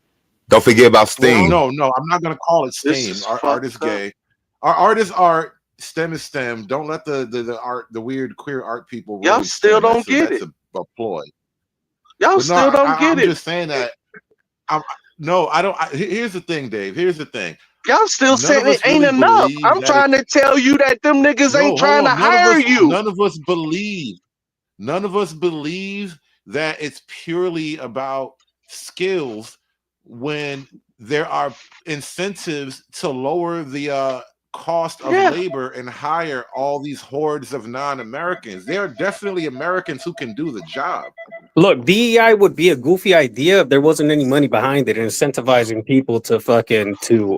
Don't forget about STEAM.
Well, no, I'm not going to call it STEAM. Our art is gay. Our art is art. STEM is STEM. Don't let the weird queer art people.
Y'all still don't get it.
A ploy.
Y'all still don't get it.
I'm just saying that. I don't. Here's the thing, Dave. Here's the thing.
Y'all still saying it ain't enough. I'm trying to tell you that them niggas ain't trying to hire you.
None of us believe that it's purely about skills when there are incentives to lower the cost of labor and hire all these hordes of non-Americans. There are definitely Americans who can do the job.
Look, DEI would be a goofy idea if there wasn't any money behind it, incentivizing people to fucking
no,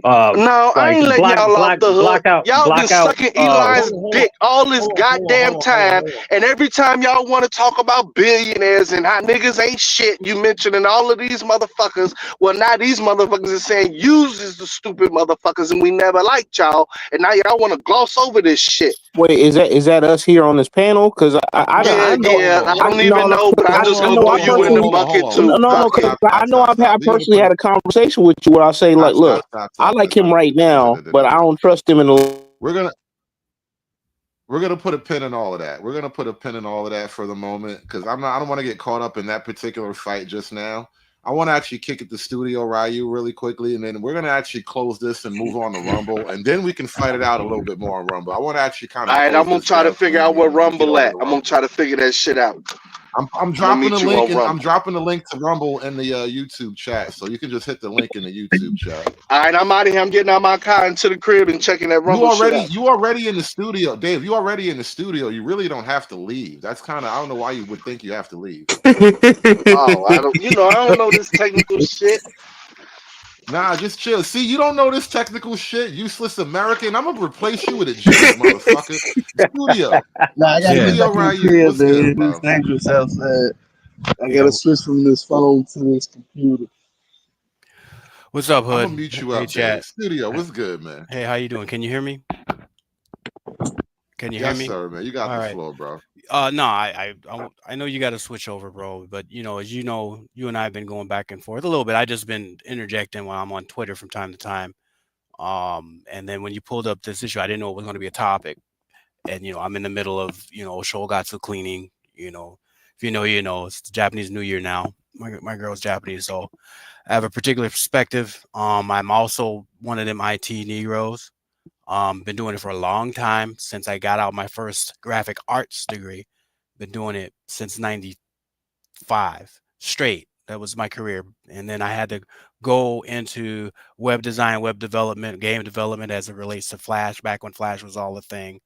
I ain't letting y'all off the hook. Y'all been sucking Elon's dick all this goddamn time, and every time y'all want to talk about billionaires and how niggas ain't shit, you mentioning all of these motherfuckers. Well, now these motherfuckers are saying uses the stupid motherfuckers, and we never liked y'all, and now y'all want to gloss over this shit.
Wait, is that us here on this panel? Because I
don't even know, but I'm just gonna throw you in the bucket too.
No, because I know I personally had a conversation with you where I say, like, look, I like him right now, but I don't trust him in the.
We're gonna put a pin in all of that. We're gonna put a pin in all of that for the moment, because I don't want to get caught up in that particular fight just now. I want to actually kick it to Studio Ryu really quickly, and then we're gonna actually close this and move on to Rumble, and then we can fight it out a little bit more on Rumble. I want to actually kind of.
All right, I'm gonna try to figure out where Rumble at. I'm gonna try to figure that shit out.
I'm dropping the link. I'm dropping the link to Rumble in the YouTube chat, so you can just hit the link in the YouTube chat.
All right, I'm out of here. I'm getting out my car into the crib and checking that Rumble.
You already in the studio, Dave. You already in the studio. You really don't have to leave. That's kind of, I don't know why you would think you have to leave.
I don't know this technical shit.
Nah, just chill. See, you don't know this technical shit, useless American. I'm gonna replace you with a G, motherfucker. Studio.
Nah, I gotta
Studio
get back in the
Ryu.
crib, man. It's dangerous outside. I gotta switch from this phone to this computer.
What's up,
I'm
Hood?
gonna meet you
Hey,
up,
chat.
Dave. Studio, what's good, man?
Hey, how you doing? Can you hear me? Can you
Yes,
hear me?
sir, man. You got
All
the
right.
floor, bro.
No, I know you got to switch over, bro. But as you know, you and I have been going back and forth a little bit. I just been interjecting when I'm on Twitter from time to time. And then when you pulled up this issue, I didn't know it was going to be a topic. And I'm in the middle of Shogatsu cleaning. If you know, it's the Japanese New Year now. My girl's Japanese, so I have a particular perspective. I'm also one of them IT Negroes. Been doing it for a long time, since I got out my first graphic arts degree. Been doing it since 95 straight. That was my career. And then I had to go into web design, web development, game development as it relates to Flash, back when Flash was all a thing.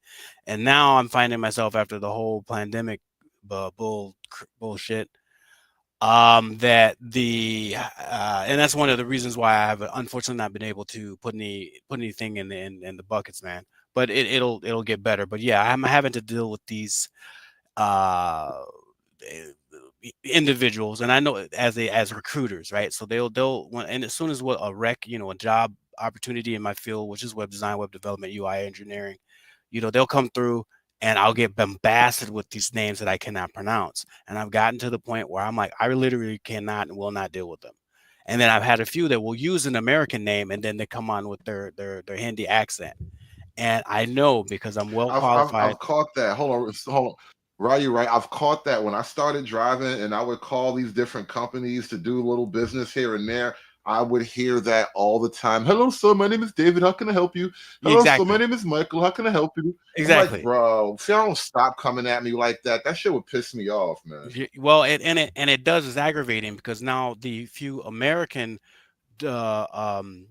And now I'm finding myself, after the whole pandemic bullshit, that the and that's one of the reasons why I have unfortunately not been able to put anything in the buckets, man. But it'll get better. But yeah, I'm having to deal with these uh individuals, and I know as recruiters, right? So they'll and as soon as what a rec, a job opportunity in my field, which is web design, web development, UI engineering, they'll come through and I'll get bombasted with these names that I cannot pronounce. And I've gotten to the point where I'm like, I literally cannot and will not deal with them. And then I've had a few that will use an American name and then they come on with their Hindi accent. And I know because I'm well qualified.
I've caught that. Hold on. Right, you're right. I've caught that when I started driving and I would call these different companies to do a little business here and there. I would hear that all the time. Hello, sir. My name is David. How can I help you? Hello, sir. My name is Michael. How can I help you?
Exactly.
I'm like, bro, if y'all don't stop coming at me like that, that shit would piss me off, man.
Well, it does is aggravating because now the few American recruiters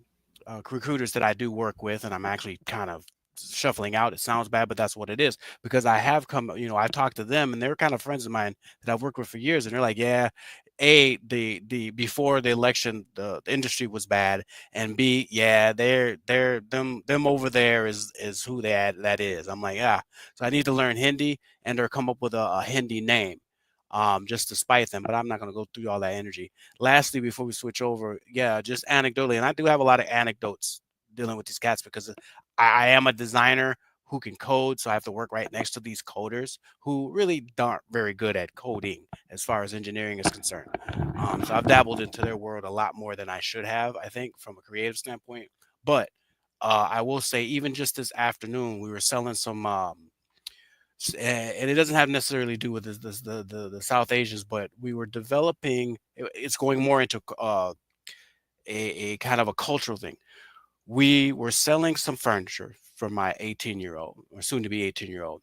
that I do work with, and I'm actually kind of shuffling out. It sounds bad, but that's what it is because I have come, I've talked to them and they're kind of friends of mine that I've worked with for years. And they're like, yeah, the before the election, the industry was bad. And B, yeah, them over there is who that is. I'm like, yeah. So I need to learn Hindi or come up with a Hindi name. Just to spite them, but I'm not going to go through all that energy. Lastly, before we switch over, yeah, just anecdotally, and I do have a lot of anecdotes dealing with these cats because I am a designer who can code, so I have to work right next to these coders who really aren't very good at coding as far as engineering is concerned. So I've dabbled into their world a lot more than I should have, I think, from a creative standpoint. But I will say, even just this afternoon, we were selling some. And it doesn't have necessarily do with the South Asians, but we were developing. It's going more into a kind of a cultural thing. We were selling some furniture for my 18-year-old, or soon to be 18-year-old,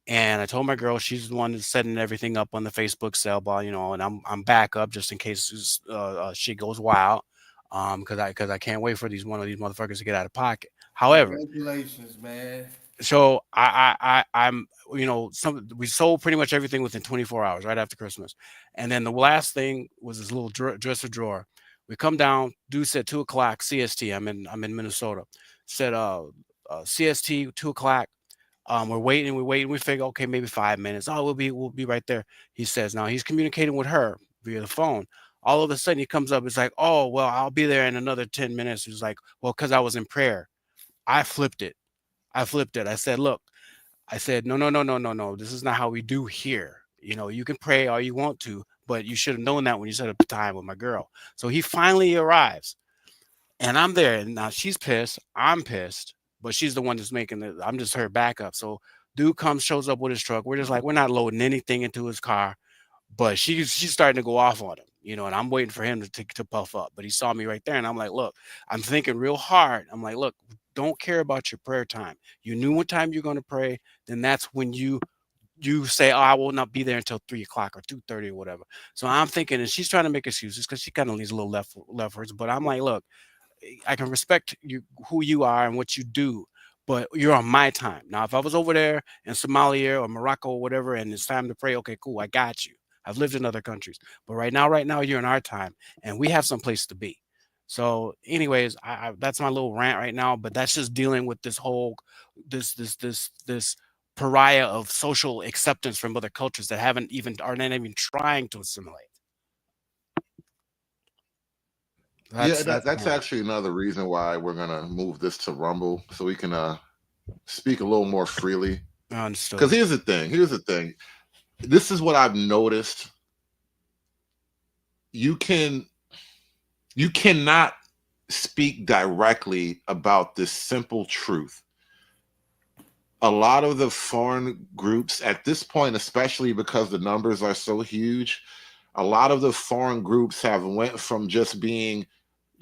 and I told my girl she's the one that's setting everything up on the Facebook sale bar, and I'm back up just in case she goes wild, because I can't wait for one of these motherfuckers to get out of pocket. However,
Congratulations, man.
so I'm we sold pretty much everything within 24 hours right after Christmas, and then the last thing was this little dresser drawer. We come down, dude said 2 o'clock CST. I'm in Minnesota. Said CST 2 o'clock. We're waiting. We figure okay, maybe 5 minutes. Oh, we'll be right there. He says now he's communicating with her via the phone. All of a sudden he comes up. It's like, oh well, I'll be there in another 10 minutes. He's like, well, because I was in prayer. I flipped it. I said, look, no. This is not how we do here. You can pray all you want to, but you should have known that when you set up the time with my girl. So he finally arrives and I'm there. And now she's pissed. I'm pissed, but she's the one that's making it. I'm just her backup. So dude shows up with his truck. We're just like, we're not loading anything into his car, but she's starting to go off on him, and I'm waiting for him to puff up. But he saw me right there. And I'm like, look, I'm thinking real hard. I'm like, look, don't care about your prayer time. You knew what time you're going to pray. Then that's when you say, oh, I will not be there until 3 o'clock or 2:30 or whatever. So I'm thinking, and she's trying to make excuses because she kind of leaves a little leftwards. But I'm like, look, I can respect you, who you are and what you do, but you're on my time. Now, if I was over there in Somalia or Morocco or whatever, and it's time to pray, okay, cool, I got you. I've lived in other countries, but right now, you're in our time, and we have some place to be. So, anyways, that's my little rant right now. But that's just dealing with this whole this pariah of social acceptance from other cultures that are not even trying to assimilate.
That's actually another reason why we're gonna move this to Rumble so we can speak a little more freely.
Understood.
Because here's the thing. This is what I've noticed. You cannot speak directly about this simple truth. A lot of the foreign groups at this point, especially because the numbers are so huge, a lot of the foreign groups have went from just being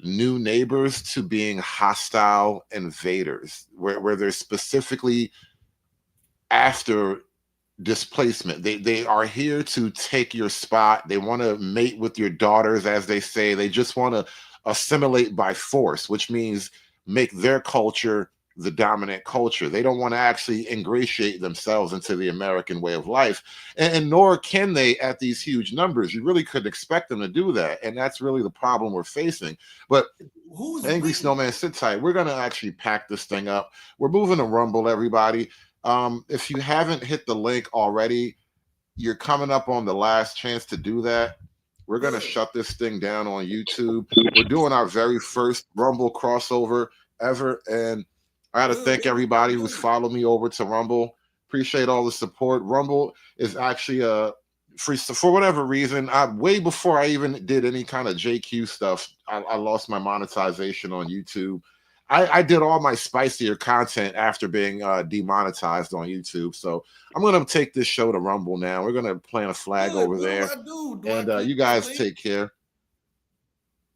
new neighbors to being hostile invaders, where they're specifically after displacement. They are here to take your spot. They want to mate with your daughters, as they say. They just want to assimilate by force, which means make their culture the dominant culture. They don't want to actually ingratiate themselves into the American way of life, and nor can they at these huge numbers. You really couldn't expect them to do that, and that's really the problem we're facing. But Angry Snowman, sit tight. We're going to actually pack this thing up. We're moving to Rumble, everybody. If you haven't hit the link already, you're coming up on the last chance to do that. We're going to shut this thing down on YouTube. We're doing our very first Rumble crossover ever, and I got to thank everybody who's followed me over to Rumble. Appreciate all the support. Rumble is actually free, for whatever reason. Way before I even did any kind of JQ stuff, I lost my monetization on YouTube. I did all my spicier content after being demonetized on YouTube. So I'm going to take this show to Rumble now. We're going to plant a flag over there. And you guys take care.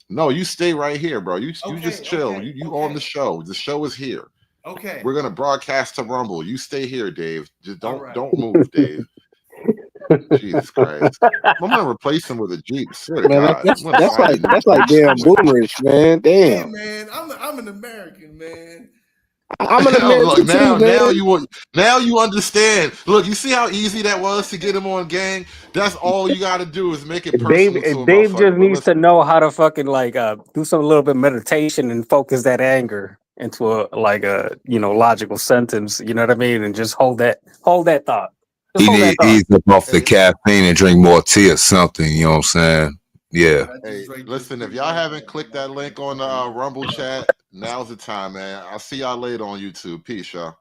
No, you stay right here, bro. You just chill. You on the show. The show is here.
Okay.
We're gonna broadcast to Rumble. You stay here, Dave. Just don't move, Dave. Jesus Christ. I'm gonna replace him with a Jeep. Swear to
Man,
God.
that's like damn boomerish, man.
Hey,
Damn.
man, I'm an American, man.
I'm an American
Look,
too, man.
now you understand. Look, you see how easy that was to get him on gang? That's all you gotta do is make it personal to a
Dave just
motherfucker.
needs to know how to fucking like do some little bit of meditation and focus that anger into a logical sentence. You know what I mean? And just hold that thought. Just
He
hold that
need
thought.
ease up off the caffeine and drink more tea or something. You know what I'm saying? Yeah.
Hey, listen, if y'all haven't clicked that link on the Rumble chat, now's the time, man. I'll see y'all later on YouTube. Peace, y'all.